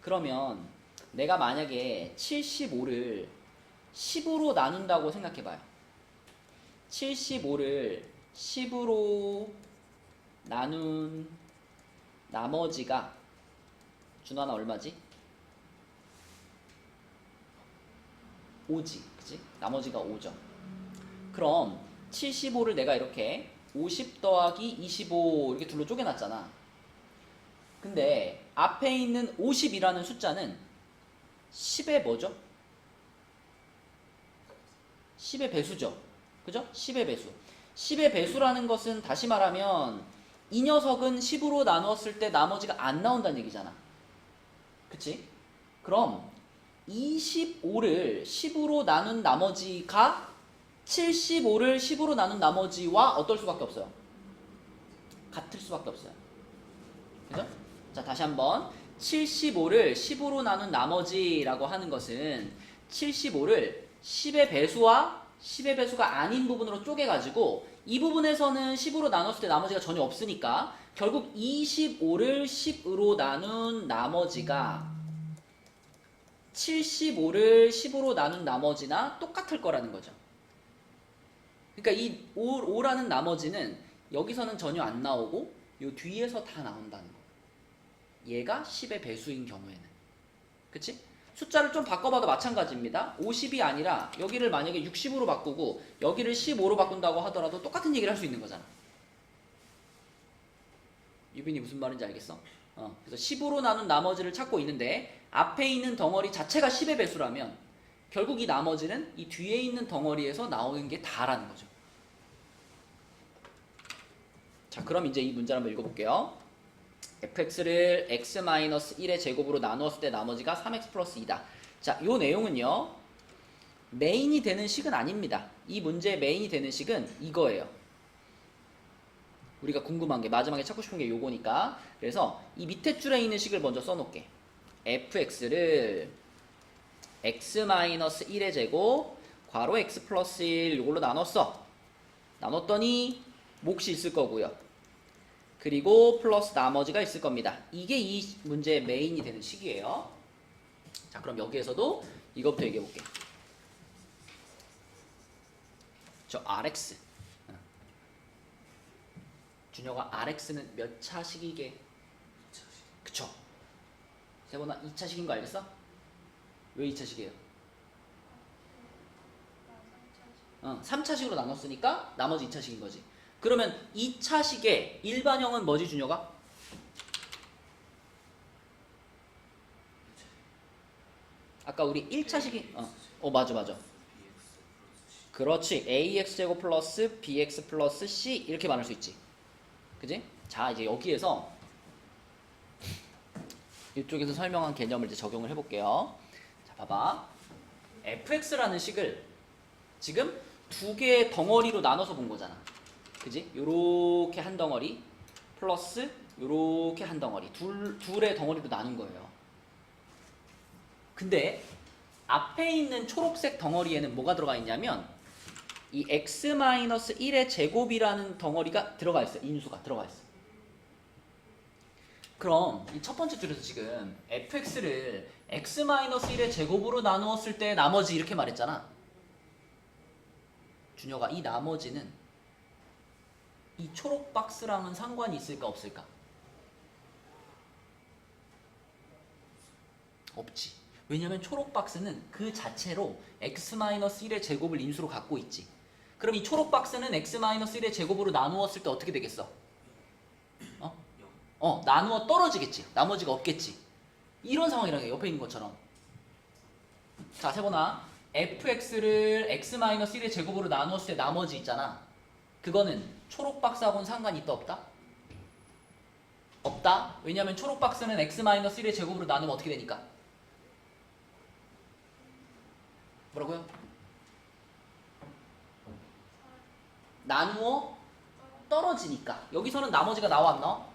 Speaker 1: 그러면 내가 만약에 75를 10으로 나눈다고 생각해봐요. 75를 10으로 나눈 나머지가 준환아 얼마지? 5지, 그치? 나머지가 5죠. 그럼 75를 내가 이렇게 50 더하기 25 이렇게 둘로 쪼개놨잖아. 근데 앞에 있는 50이라는 숫자는 10의 뭐죠? 10의 배수죠. 그죠? 10의 배수. 10의 배수라는 것은 다시 말하면 이 녀석은 10으로 나누었을 때 나머지가 안 나온다는 얘기잖아. 그치? 그럼 25를 10으로 나눈 나머지가 75를 10으로 나눈 나머지와 어떨 수밖에 없어요? 같을 수밖에 없어요. 그죠? 자, 다시 한번 75를 10으로 나눈 나머지라고 하는 것은 75를 10의 배수와 10의 배수가 아닌 부분으로 쪼개가지고 이 부분에서는 10으로 나눴을 때 나머지가 전혀 없으니까 결국 25를 10으로 나눈 나머지가 75를 10으로 나눈 나머지나 똑같을 거라는 거죠. 그러니까 이 5라는 나머지는 여기서는 전혀 안 나오고 요 뒤에서 다 나온다는 거. 얘가 10의 배수인 경우에는. 그치? 숫자를 좀 바꿔봐도 마찬가지입니다. 50이 아니라 여기를 만약에 60으로 바꾸고 여기를 15로 바꾼다고 하더라도 똑같은 얘기를 할 수 있는 거잖아. 유빈이 무슨 말인지 알겠어? 그래서 10으로 나눈 나머지를 찾고 있는데 앞에 있는 덩어리 자체가 10의 배수라면 결국 이 나머지는 이 뒤에 있는 덩어리에서 나오는 게 다라는 거죠. 자, 그럼 이제 이 문제를 한번 읽어볼게요. fx를 x-1의 제곱으로 나누었을 때 나머지가 3x 플러스 2다. 자, 요 내용은요. 메인이 되는 식은 아닙니다. 이 문제의 메인이 되는 식은 이거예요. 우리가 궁금한 게 마지막에 찾고 싶은 게 요거니까. 그래서 이 밑에 줄에 있는 식을 먼저 써놓을게. fx를 x-1의 제곱 괄호 x 플러스 1 요걸로 나눴어. 나눴더니 몫이 있을 거고요. 그리고 플러스 나머지가 있을 겁니다. 이게 이 문제의 메인이 되는 식이에요. 자, 그럼 여기에서도 이것부터 얘기해 볼게. 저 RX. 준혁아, RX는 몇 차식이게? 2차식. 그쵸? 세번아, 2차식인 거 알겠어? 왜 2차식이에요? 3차식으로 나눴으니까 나머지 2차식인 거지. 그러면 2차식의 일반형은 뭐지, 준혁아? 아까 우리 1차식이 맞아. 그렇지. AX제곱 플러스 BX 플러스 C 이렇게 말할 수 있지. 그지? 자, 이제 여기에서 이쪽에서 설명한 개념을 이제 적용을 해볼게요. 자, 봐봐. fx라는 식을 지금 두 개의 덩어리로 나눠서 본 거잖아. 그지? 요렇게 한 덩어리 플러스 요렇게 한 덩어리 둘의 덩어리로 나눈 거예요. 근데 앞에 있는 초록색 덩어리에는 뭐가 들어가 있냐면 이 x-1의 제곱이라는 덩어리가 들어가 있어. 인수가 들어가 있어. 그럼 이 첫 번째 줄에서 지금 fx를 x-1의 제곱으로 나누었을 때 나머지 이렇게 말했잖아. 준혁아, 이 나머지는 이 초록 박스랑은 상관이 있을까 없을까? 없지. 왜냐면 초록 박스는 그 자체로 x-1의 제곱을 인수로 갖고 있지. 그럼 이 초록 박스는 x-1의 제곱으로 나누었을 때 어떻게 되겠어? 나누어 떨어지겠지. 나머지가 없겠지. 이런 상황이라는 게 옆에 있는 것처럼.
Speaker 2: 자, 세번아. fx를 x-1의 제곱으로 나누었을 때 나머지 있잖아. 그거는 초록 박스하고는 상관이 있다 없다? 없다. 왜냐면 초록 박스는 x-1의 제곱으로 나누면 어떻게 되니까? 뭐라고요? 나누어 떨어지니까. 여기서는 나머지가 나와 안 나와?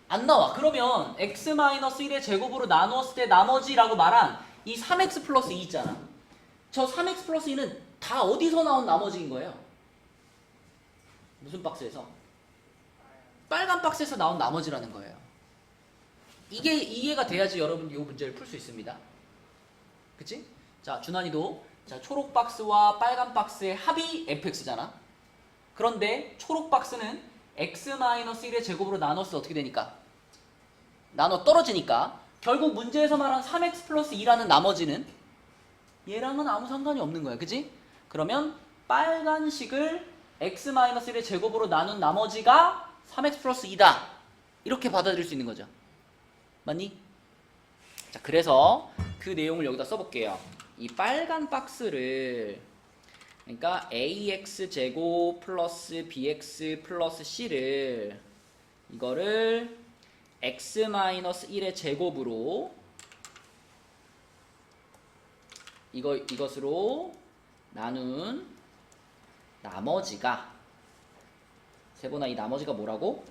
Speaker 2: 안 나와. 그러면 x-1의 제곱으로 나누었을 때 나머지라고 말한 이 3x 플러스 2 있잖아. 저 3x 플러스 2는 다 어디서 나온 나머지인 거예요? 무슨 박스에서? 빨간 박스에서 나온 나머지라는 거예요. 이게 이해가 돼야지 여러분 이 문제를 풀 수 있습니다. 그치? 자, 준환이도 자, 초록 박스와 빨간 박스의 합이 fx잖아. 그런데 초록 박스는 x-1의 제곱으로 나눴을 때 어떻게 되니까? 나눠 떨어지니까 결국 문제에서 말한 3x 플러스 2라는 나머지는 얘랑은 아무 상관이 없는 거야. 그치? 그러면 빨간식을 x-1의 제곱으로 나눈 나머지가 3x 플러스 2다. 이렇게 받아들일 수 있는 거죠. 맞니? 자, 그래서 그 내용을 여기다 써볼게요. 이 빨간 박스를 그러니까 ax제곱 플러스 bx 플러스 c를 이거를 x-1의 제곱으로 이것으로 나눈 나머지가 세보나 이 나머지가 뭐라고?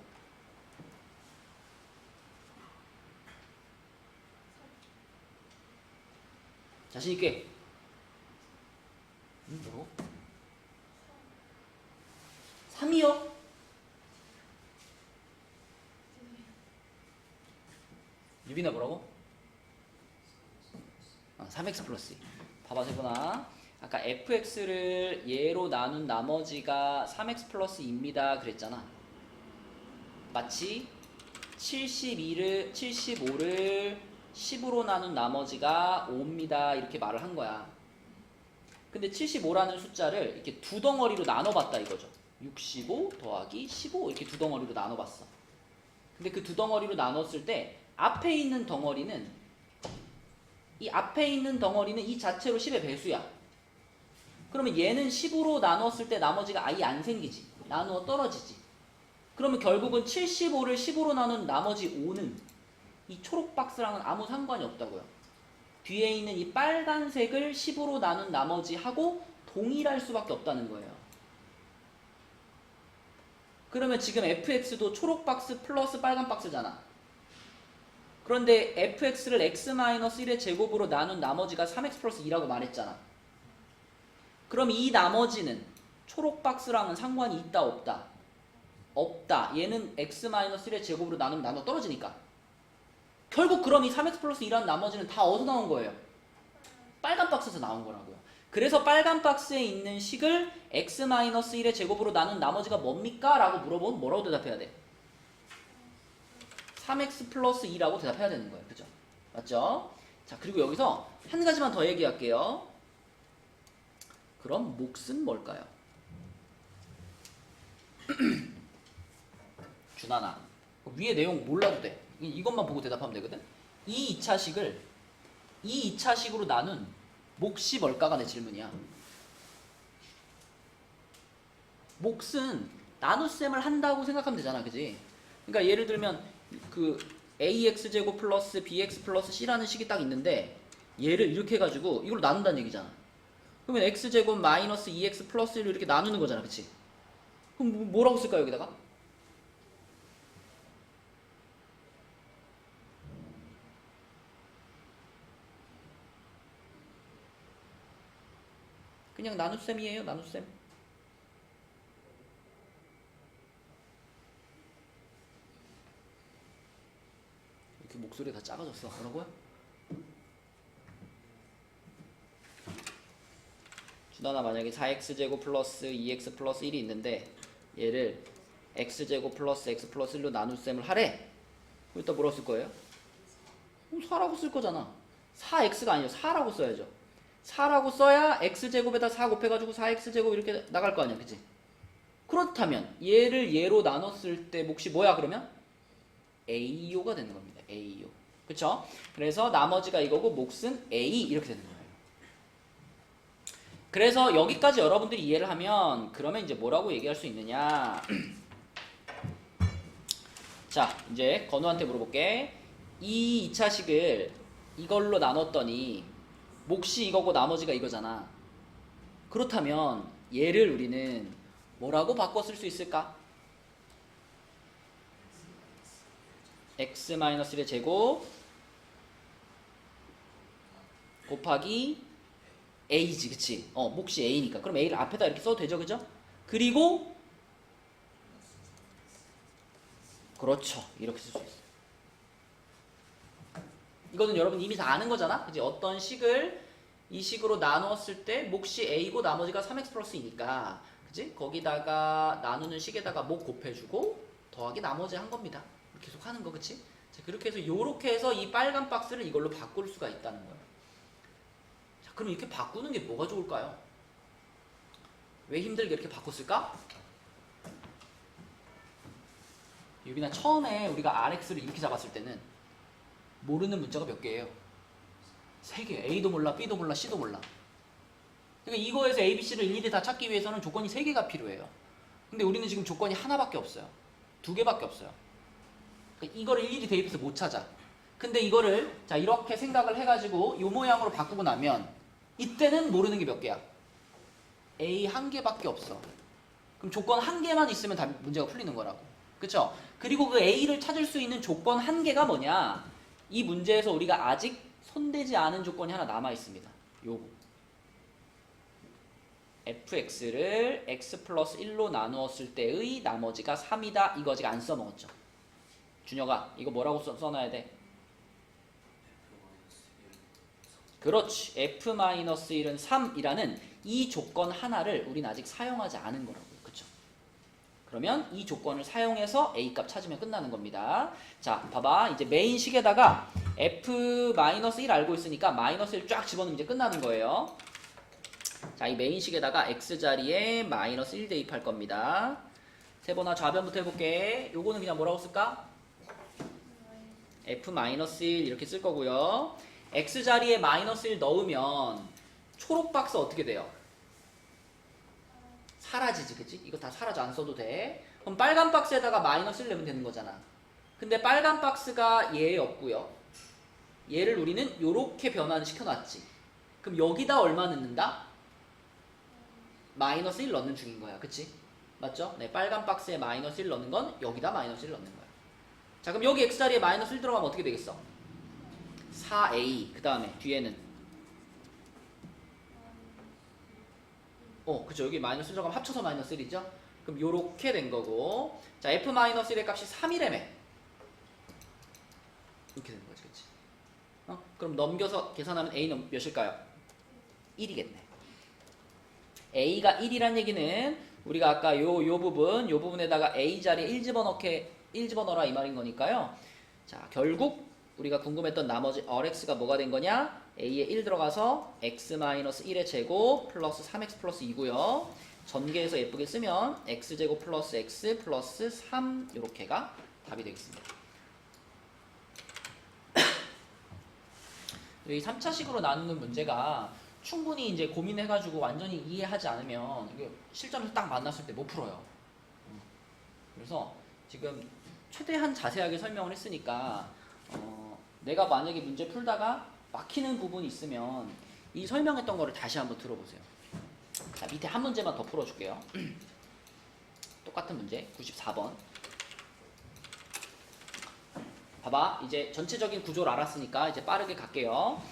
Speaker 2: 자신있게 뭐라고? 3이요? 유빈아 뭐라고? 3x 플러스 2. 봐봐 세보나 아까 fx를 얘로 나눈 나머지가 3x 플러스 2입니다 그랬잖아. 마치 75를 10으로 나눈 나머지가 5입니다 이렇게 말을 한 거야. 근데 75라는 숫자를 이렇게 두 덩어리로 나눠봤다 이거죠. 65 더하기 15 이렇게 두 덩어리로 나눠봤어. 근데 그 두 덩어리로 나눴을 때 앞에 있는 덩어리는 이 자체로 10의 배수야. 그러면 얘는 10으로 나눴을 때 나머지가 아예 안 생기지. 나누어 떨어지지. 그러면 결국은 75를 10으로 나눈 나머지 5는 이 초록 박스랑은 아무 상관이 없다고요. 뒤에 있는 이 빨간색을 10으로 나눈 나머지하고 동일할 수밖에 없다는 거예요. 그러면 지금 fx도 초록 박스 플러스 빨간 박스잖아. 그런데 fx를 x-1의 제곱으로 나눈 나머지가 3x 플러스 2라고 말했잖아. 그럼 이 나머지는 초록 박스랑은 상관이 있다 없다? 없다. 얘는 x-1의 제곱으로 나누면 나눠 떨어지니까. 결국 그럼 이 3x 플러스 2라는 나머지는 다 어디서 나온 거예요? 빨간 박스에서 나온 거라고요. 그래서 빨간 박스에 있는 식을 x-1의 제곱으로 나눈 나머지가 뭡니까? 라고 물어보면 뭐라고 대답해야 돼? 3x 플러스 2라고 대답해야 되는 거예요. 그죠? 맞죠? 자, 그리고 여기서 한 가지만 더 얘기할게요. 그럼 몫은 뭘까요? 준하나 위에 내용 몰라도 돼. 이것만 보고 대답하면 되거든. 이 2차식으로 나눈 몫이 뭘까가 내 질문이야. 몫은 나눗셈을 한다고 생각하면 되잖아. 그지? 그러니까 예를 들면 그 ax제곱 플러스 bx 플러스 c라는 식이 딱 있는데 얘를 이렇게 해가지고 이걸로 나눈다는 얘기잖아. 그러면 x제곱 마이너스 2x 플러스 1로 이렇게 나누는 거잖아. 그치? 그럼 뭐라고 쓸까요 여기다가? 그냥 나눗셈이에요. 나눗셈. 이렇게 목소리가 다 작아졌어. 뭐라고요? 준하나 만약에 4x제곱 플러스 2x 플러스 1이 있는데 얘를 x제곱 플러스 x 플러스 1로 나눗셈을 하래. 일단 뭐라고 쓸 거예요? 4라고 쓸 거잖아. 4x가 아니죠. 4라고 써야죠. 4라고 써야 x제곱에다 4 곱해가지고 4x제곱 이렇게 나갈 거 아니야. 그치? 그렇다면 얘를 얘로 나눴을 때 몫이 뭐야 그러면? AO가 되는 겁니다. AO. 그쵸? 그래서 나머지가 이거고 몫은 A 이렇게 되는 거예요.
Speaker 1: 그래서 여기까지 여러분들이 이해를 하면 그러면 이제 뭐라고 얘기할 수 있느냐. 자, 이제 건우한테 물어볼게. 이 2차식을 이걸로 나눴더니 몫이 이거고 나머지가 이거잖아. 그렇다면 얘를 우리는 뭐라고 바꿔 쓸 수 있을까? x-1의 제곱 곱하기 a지, 그치? 몫이 a니까. 그럼 a를 앞에다 이렇게 써도 되죠, 그죠? 그리고 그렇죠, 이렇게 쓸 수 있어요. 이거는 여러분 이미 다 아는 거잖아, 그치? 어떤 식을 이 식으로 나누었을 때 몫이 a고 나머지가 3x 플러스 2니까, 그치? 거기다가 나누는 식에다가 몫 곱해주고 더하기 나머지 한 겁니다. 계속 하는 거, 그치? 자, 그렇게 해서 요렇게 해서 이 빨간 박스를 이걸로 바꿀 수가 있다는 거예요. 자, 그럼 이렇게 바꾸는 게 뭐가 좋을까요? 왜 힘들게 이렇게 바꿨을까? 유빈아, 처음에 우리가 RX를 이렇게 잡았을 때는 모르는 문자가 몇 개예요? 3개. A도 몰라, B도 몰라, C도 몰라. 그러니까 이거에서 A, B, C를 일일이 다 찾기 위해서는 조건이 3개가 필요해요. 근데 우리는 지금 조건이 하나밖에 없어요. 2개밖에 없어요. 그러니까 이거를 일일이 대입해서 못 찾아. 근데 이거를 자 이렇게 생각을 해가지고 이 모양으로 바꾸고 나면 이때는 모르는 게 몇 개야? A 1개밖에 없어. 그럼 조건 1개만 있으면 다 문제가 풀리는 거라고. 그쵸? 그리고 그 A를 찾을 수 있는 조건 1개가 뭐냐? 이 문제에서 우리가 아직 손대지 않은 조건이 하나 남아 있습니다. 요거. fx를 x 플러스 1로 나누었을 때의 나머지가 3이다. 이거 아직 안 써먹었죠. 준혁아, 이거 뭐라고 써놔야 돼? 그렇지. f-1은 3이라는 이 조건 하나를 우린 아직 사용하지 않은 거라고요. 그쵸? 그러면 이 조건을 사용해서 a 값 찾으면 끝나는 겁니다. 자, 봐봐. 이제 메인 식에다가 f-1 알고 있으니까 -1 쫙 집어넣으면 이제 끝나는 거예요. 자, 이 메인 식에다가 x 자리에 -1 대입할 겁니다. 세번아, 좌변부터 해볼게. 요거는 그냥 뭐라고 쓸까? f-1 이렇게 쓸 거고요. x 자리에 -1 넣으면 초록 박스 어떻게 돼요? 사라지지, 그치? 이거 다 사라져, 안 써도 돼. 그럼 빨간 박스에다가 -1 넣으면 되는 거잖아. 근데 빨간 박스가 얘에 없고요. 얘를 우리는 요렇게 변환 시켜놨지. 그럼 여기다 얼마 넣는다? -1 넣는 중인 거야, 그치? 맞죠? 네, 빨간 박스에 -1 넣는 건 여기다 -1 넣는 거야. 자, 그럼 여기 x 자리에 -1 들어가면 어떻게 되겠어? 4a. 그 다음에 뒤에는 그죠? 여기 -1 들어가면 합쳐서 -1이죠? 그럼 요렇게 된 거고, 자, f-1의 값이 3이라며. 이렇게 되는 거지, 그치? 그럼 넘겨서 계산하면 a는 몇일까요? 1이겠네. a가 1이란 얘기는 우리가 아까 요 부분에다가 a 자리에 1 집어넣어라 이 말인 거니까요. 자, 결국 우리가 궁금했던 나머지 rx가 뭐가 된 거냐? a에 1 들어가서 x-1의 제곱 플러스 3x 플러스 2고요. 전개해서 예쁘게 쓰면 x제곱 플러스 x 플러스 3 요렇게가 답이 되겠습니다. 이 3차식으로 나누는 문제가 충분히 이제 고민해가지고 완전히 이해하지 않으면 이게 실전에서 딱 만났을 때 못 풀어요. 그래서 지금 최대한 자세하게 설명을 했으니까 내가 만약에 문제 풀다가 막히는 부분이 있으면 이 설명했던 거를 다시 한번 들어보세요. 자, 밑에 한 문제만 더 풀어줄게요. 똑같은 문제 94번. 봐봐, 이제 전체적인 구조를 알았으니까 이제 빠르게 갈게요.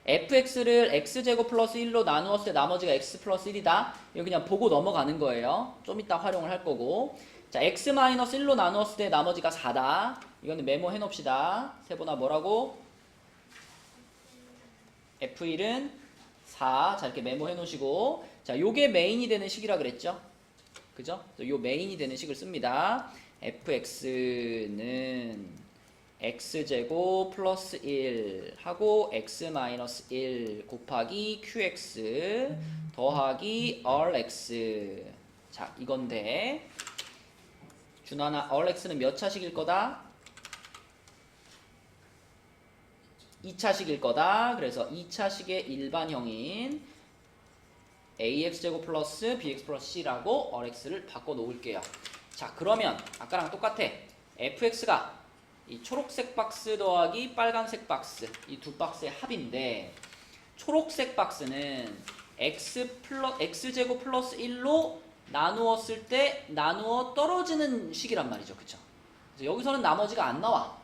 Speaker 1: fx를 x제곱 플러스 1로 나누었을 때 나머지가 x 플러스 1이다. 이거 그냥 보고 넘어가는 거예요. 좀 이따 활용을 할 거고. 자, x-1로 나누었을 때 나머지가 4다. 이거는 메모해 놓읍시다. 세번아 뭐라고? f1은 4. 자, 이렇게 메모해 놓으시고. 자, 요게 메인이 되는 식이라 그랬죠? 그죠? 요 메인이 되는 식을 씁니다. fx는 x제곱 플러스 1 하고 x-1 곱하기 qx 더하기 rx. 자, 이건데 준하나 rx는 몇 차식일 거다? 2차식일 거다. 그래서 2차식의 일반형인 ax제곱 플러스 bx 플러스 c라고 rx를 바꿔 놓을게요. 자, 그러면 아까랑 똑같아. fx가 이 초록색 박스 더하기 빨간색 박스, 이 두 박스의 합인데, 초록색 박스는 x제곱 플러스 1로 나누었을 때 나누어 떨어지는 식이란 말이죠. 그쵸? 그래서 여기서는 나머지가 안 나와.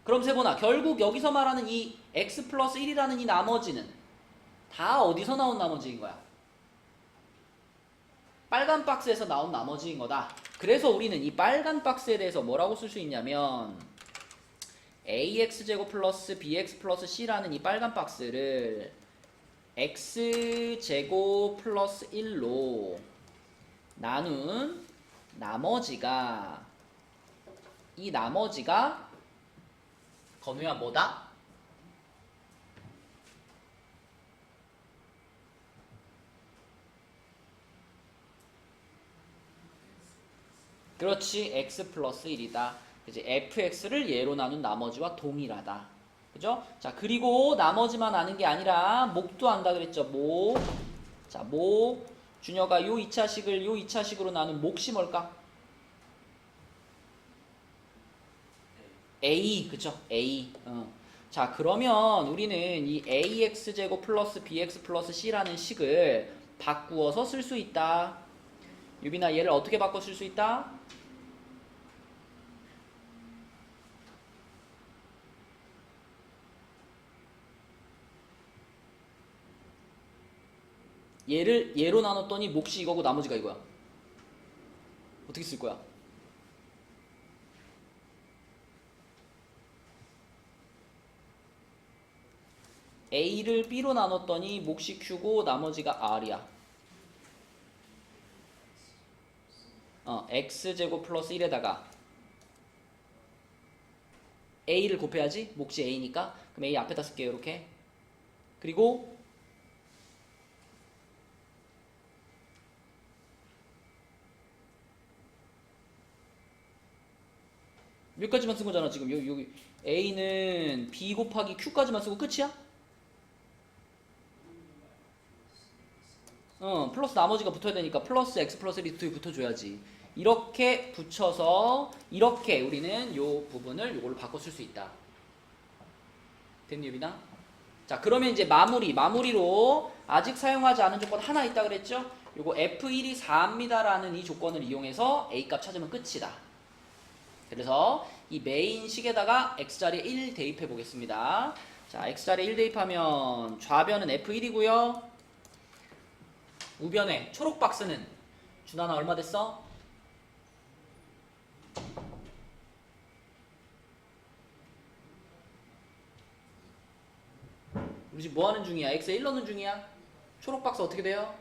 Speaker 1: 그럼 세보나, 결국 여기서 말하는 이 x 플러스 1이라는 이 나머지는 다 어디서 나온 나머지인 거야? 빨간 박스에서 나온 나머지인 거다. 그래서 우리는 이 빨간 박스에 대해서 뭐라고 쓸 수 있냐면, ax제곱 플러스 bx 플러스 c라는 이 빨간 박스를 x제곱 플러스 1로 나눈 나머지가, 이 나머지가 건우야 뭐다? 그렇지, x 플러스 1이다. 이제 fx를 얘로 나눈 나머지와 동일하다. 그죠? 자, 그리고 나머지만 아는 게 아니라 목도 안다 그랬죠. 목. 자, 목. 준혁아, 요 2차식을 요 2차식으로 나눈 몫이 뭘까? a. 그죠? a. 자, 그러면 우리는 이 ax제곱 플러스 bx 플러스 c라는 식을 바꾸어서 쓸 수 있다. 유빈아, 얘를 어떻게 바꿔 쓸 수 있다? 얘를 얘로 나눴더니 몫이 이거고 나머지가 이거야. 어떻게 쓸 거야? A를 B로 나눴더니 몫이 Q고 나머지가 R이야. X제곱 플러스 1에다가 A를 곱해야지. 몫이 A니까. 그럼 A 앞에다 쓸게요. 이렇게. 그리고 여기까지만 쓴 거잖아. 지금 여기 A는 B 곱하기 Q까지만 쓰고 끝이야? 플러스 나머지가 붙어야 되니까 플러스 X 플러스 1이 붙어줘야지. 이렇게 붙여서 이렇게 우리는 요 부분을 요걸로 바꿔 쓸 수 있다. 됐니, 유빈아? 자, 그러면 이제 마무리로 아직 사용하지 않은 조건 하나 있다 그랬죠? 요거 F1이 4입니다라는 이 조건을 이용해서 A 값 찾으면 끝이다. 그래서 이 메인 식에다가 X자리에 1 대입해 보겠습니다. 자, X자리에 1 대입하면 좌변은 F1이고요. 우변에 초록 박스는 준하나 얼마 됐어? 우리 지금 뭐 하는 중이야? X에 1 넣는 중이야? 초록 박스 어떻게 돼요?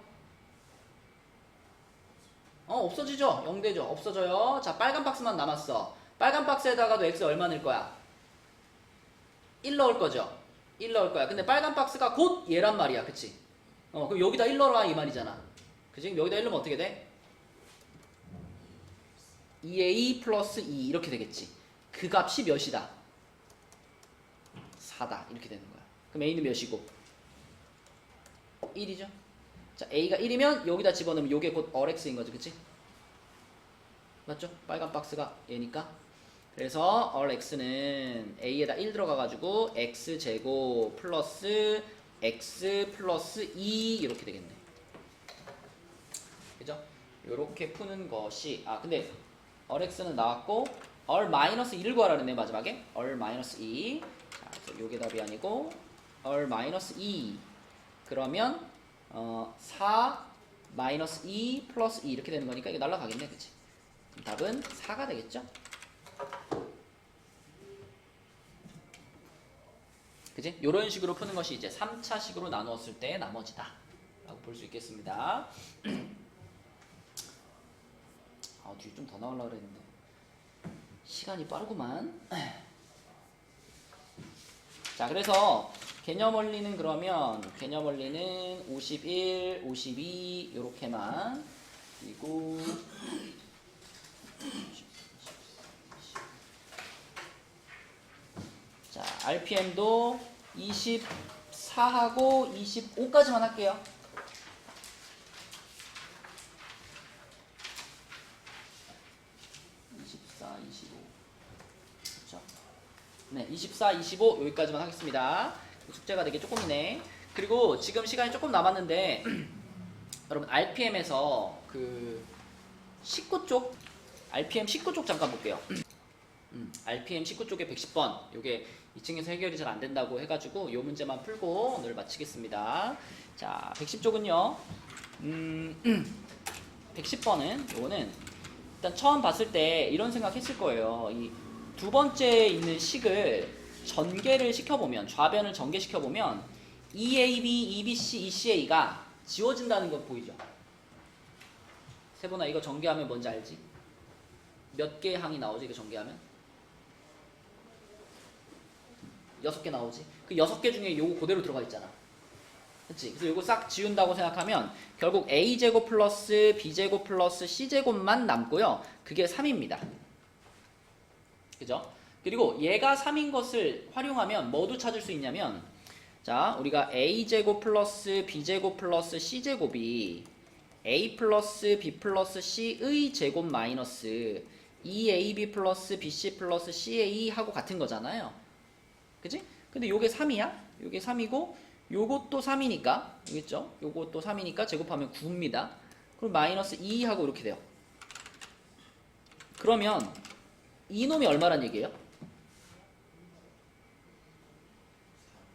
Speaker 1: 없어지죠? 0되죠? 없어져요. 자, 빨간 박스만 남았어. 빨간 박스에다가도 X 얼마 넣을 거야? 1 넣을 거죠? 1 넣을 거야. 근데 빨간 박스가 곧 얘란 말이야. 그치? 그럼 여기다 1 넣어라 이 말이잖아. 그치? 여기다 1 넣으면 어떻게 돼? 2A 플러스 2 이렇게 되겠지. 그 값이 몇이다? 4다. 이렇게 되는 거야. 그럼 A는 몇이고? 1이죠? 자, A가 1이면 여기다 집어넣으면 요게 곧 RX인 거지. 그치? 맞죠? 빨간 박스가 얘니까. 그래서 RX는 A에다 1 들어가가지고 X제곱 플러스 X 플러스 2 이렇게 되겠네. 그죠? 요렇게 푸는 것이, 근데 RX는 나왔고 R-2를 구하라 그랬네, 마지막에. R-2. 자, 그래서 요게 답이 아니고 R-2. 그러면 4 마이너스 2 플러스 2 이렇게 되는 거니까 이게 날라가겠네. 그치? 답은 4가 되겠죠? 그치? 요런 식으로 푸는 것이 이제 3차식으로 나누었을 때 나머지다 라고 볼 수 있겠습니다. 뒤에 좀 더 나오려고 그랬는데 시간이 빠르구만. 자, 그래서 개념 원리는 그러면 개념 원리는 51, 52 요렇게만, 그리고 자, RPM도 24하고 25까지만 할게요.
Speaker 2: 네, 24, 25 여기까지만 하겠습니다. 숙제가 되게 조금이네. 그리고 지금 시간이 조금 남았는데 여러분 RPM에서 그 19쪽 RPM 19쪽 잠깐 볼게요. RPM 19쪽에 110번 요게 2층에서 해결이 잘 안 된다고 해가지고 요 문제만 풀고 오늘 마치겠습니다. 자, 110쪽은요. 110번은 요거는 일단 처음 봤을 때 이런 생각 했을 거예요. 이 두 번째 있는 식을 전개를 시켜보면, 좌변을 전개시켜보면 EAB, EBC, ECA가 지워진다는 거 보이죠? 세보나 이거 전개하면 뭔지 알지? 몇 개의 항이 나오지? 이거 전개하면? 6개 나오지? 그 6개 중에 요거 그대로 들어가 있잖아. 그치? 그래서 요거 싹 지운다고 생각하면 결국 A제곱 플러스 B제곱 플러스 C제곱만 남고요. 그게 3입니다. 그죠? 그리고 얘가 3인 것을 활용하면 뭐도 찾을 수 있냐면, 자, 우리가 A제곱 플러스 B제곱 플러스 C제곱이 A 플러스 B 플러스 C의 제곱 마이너스 2AB 플러스 BC 플러스 CA 하고 같은 거잖아요. 그치? 근데 요게 3이야? 요게 3이고 요것도 3이니까, 알겠죠? 요것도 3이니까 제곱하면 9입니다. 그럼 마이너스 2 하고 이렇게 돼요. 그러면 이놈이 얼마란 얘기예요?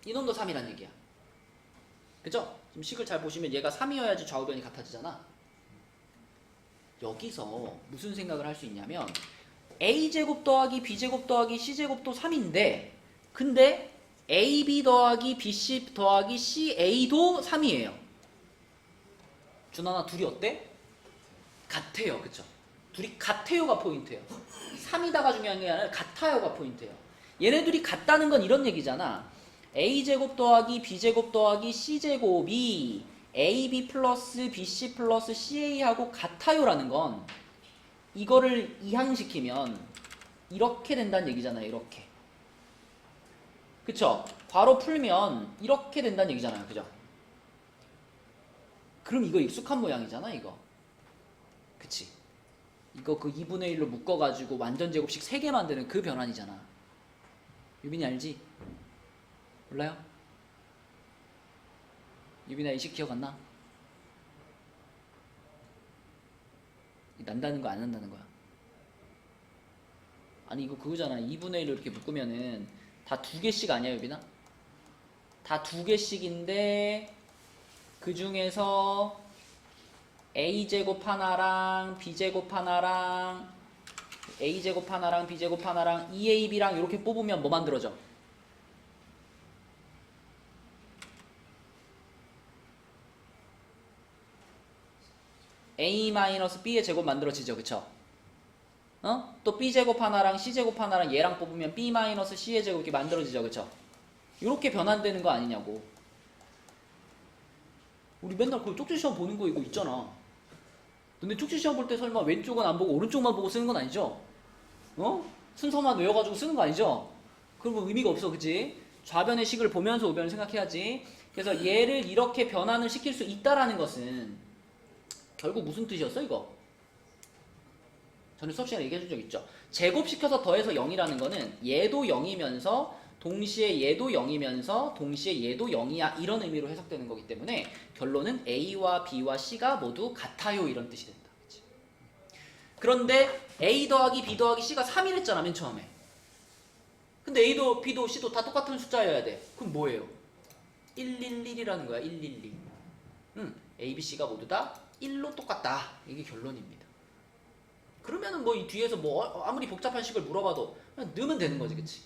Speaker 2: 이놈도 3이란 얘기야. 그죠? 지금 식을 잘 보시면 얘가 3이어야지 좌우변이 같아지잖아. 여기서 무슨 생각을 할 수 있냐면 A제곱 더하기 B제곱 더하기 C제곱도 3인데 근데 AB 더하기 BC 더하기 CA도 3이에요. 준하나 둘이 어때? 같아요. 그쵸? 둘이 같아요가 포인트예요. 3이다가 중요한 게 아니라 같아요가 포인트예요. 얘네들이 같다는 건 이런 얘기잖아. A제곱 더하기 B제곱 더하기 C제곱이 AB 플러스 BC 플러스 CA하고 같아요라는 건 이거를 이항시키면 이렇게 된다는 얘기잖아요. 이렇게. 그쵸? 괄호 풀면 이렇게 된다는 얘기잖아요. 그죠? 그럼 이거 익숙한 모양이잖아. 이거. 그치? 이거 그 2분의 1로 묶어가지고 완전 제곱식 3개 만드는 그 변환이잖아. 유빈이 알지? 몰라요? 유빈아 이 식 기억 안 나? 난다는 거 안 난다는 거야? 아니 이거 그거잖아. 2분의 1로 이렇게 묶으면은 다 2개씩 아니야 유빈아? 다 2개씩인데 그 중에서 A제곱 하나랑 B제곱 하나랑 A제곱 하나랑 B제곱 하나랑 2AB랑 이렇게 뽑으면 뭐 만들어져? A-B의 제곱 만들어지죠. 그쵸? 또 B제곱 하나랑 C제곱 하나랑 얘랑 뽑으면 B-C의 제곱 이렇게 만들어지죠. 그쵸? 이렇게 변환되는 거 아니냐고. 우리 맨날 그 쪽지 시험 보는 거 이거 있잖아. 근데 쪽지 시험 볼 때 설마 왼쪽은 안 보고 오른쪽만 보고 쓰는 건 아니죠? 순서만 외워가지고 쓰는 거 아니죠? 그러면 의미가 없어. 그치? 좌변의 식을 보면서 우변을 생각해야지. 그래서 얘를 이렇게 변환을 시킬 수 있다라는 것은 결국 무슨 뜻이었어 이거? 전에 수업 시간에 얘기해 준 적 있죠? 제곱시켜서 더해서 0이라는 거는 얘도 0이면서 동시에 얘도 0이면서 동시에 얘도 0이야 이런 의미로 해석되는 거기 때문에 결론은 A와 B와 C가 모두 같아요 이런 뜻이 된다. 그치? 그런데 A 더하기 B 더하기 C가 3이랬잖아 맨 처음에. 근데 A도 B도 C도 다 똑같은 숫자여야 돼. 그럼 뭐예요? 111이라는 거야. 111. A, B, C가 모두 다 1로 똑같다. 이게 결론입니다. 그러면은 뭐 이 뒤에서 뭐 아무리 복잡한 식을 물어봐도 그냥 넣으면 되는 거지. 그치?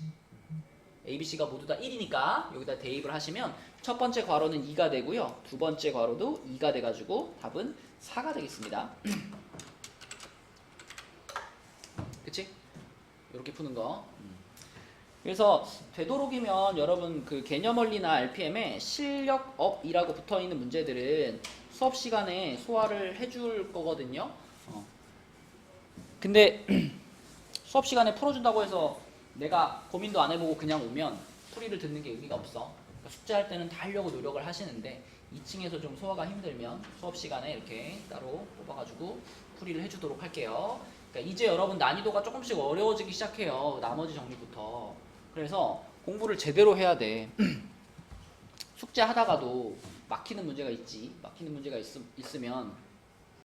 Speaker 2: A, B, C가 모두 다 1이니까 여기다 대입을 하시면 첫 번째 괄호는 2가 되고요. 두 번째 괄호도 2가 돼가지고 답은 4가 되겠습니다. 그치? 이렇게 푸는 거. 그래서 되도록이면 여러분 그 개념원리나 RPM에 실력업이라고 붙어있는 문제들은 수업 시간에 소화를 해줄 거거든요. 근데 수업 시간에 풀어준다고 해서 내가 고민도 안 해보고 그냥 오면 풀이를 듣는 게 의미가 없어. 그러니까 숙제할 때는 다 하려고 노력을 하시는데 2층에서 좀 소화가 힘들면 수업 시간에 이렇게 따로 뽑아가지고 풀이를 해주도록 할게요. 그러니까 이제 여러분 난이도가 조금씩 어려워지기 시작해요. 나머지 정리부터. 그래서 공부를 제대로 해야 돼. 숙제 하다가도 막히는 문제가 있지. 막히는 문제가 있으면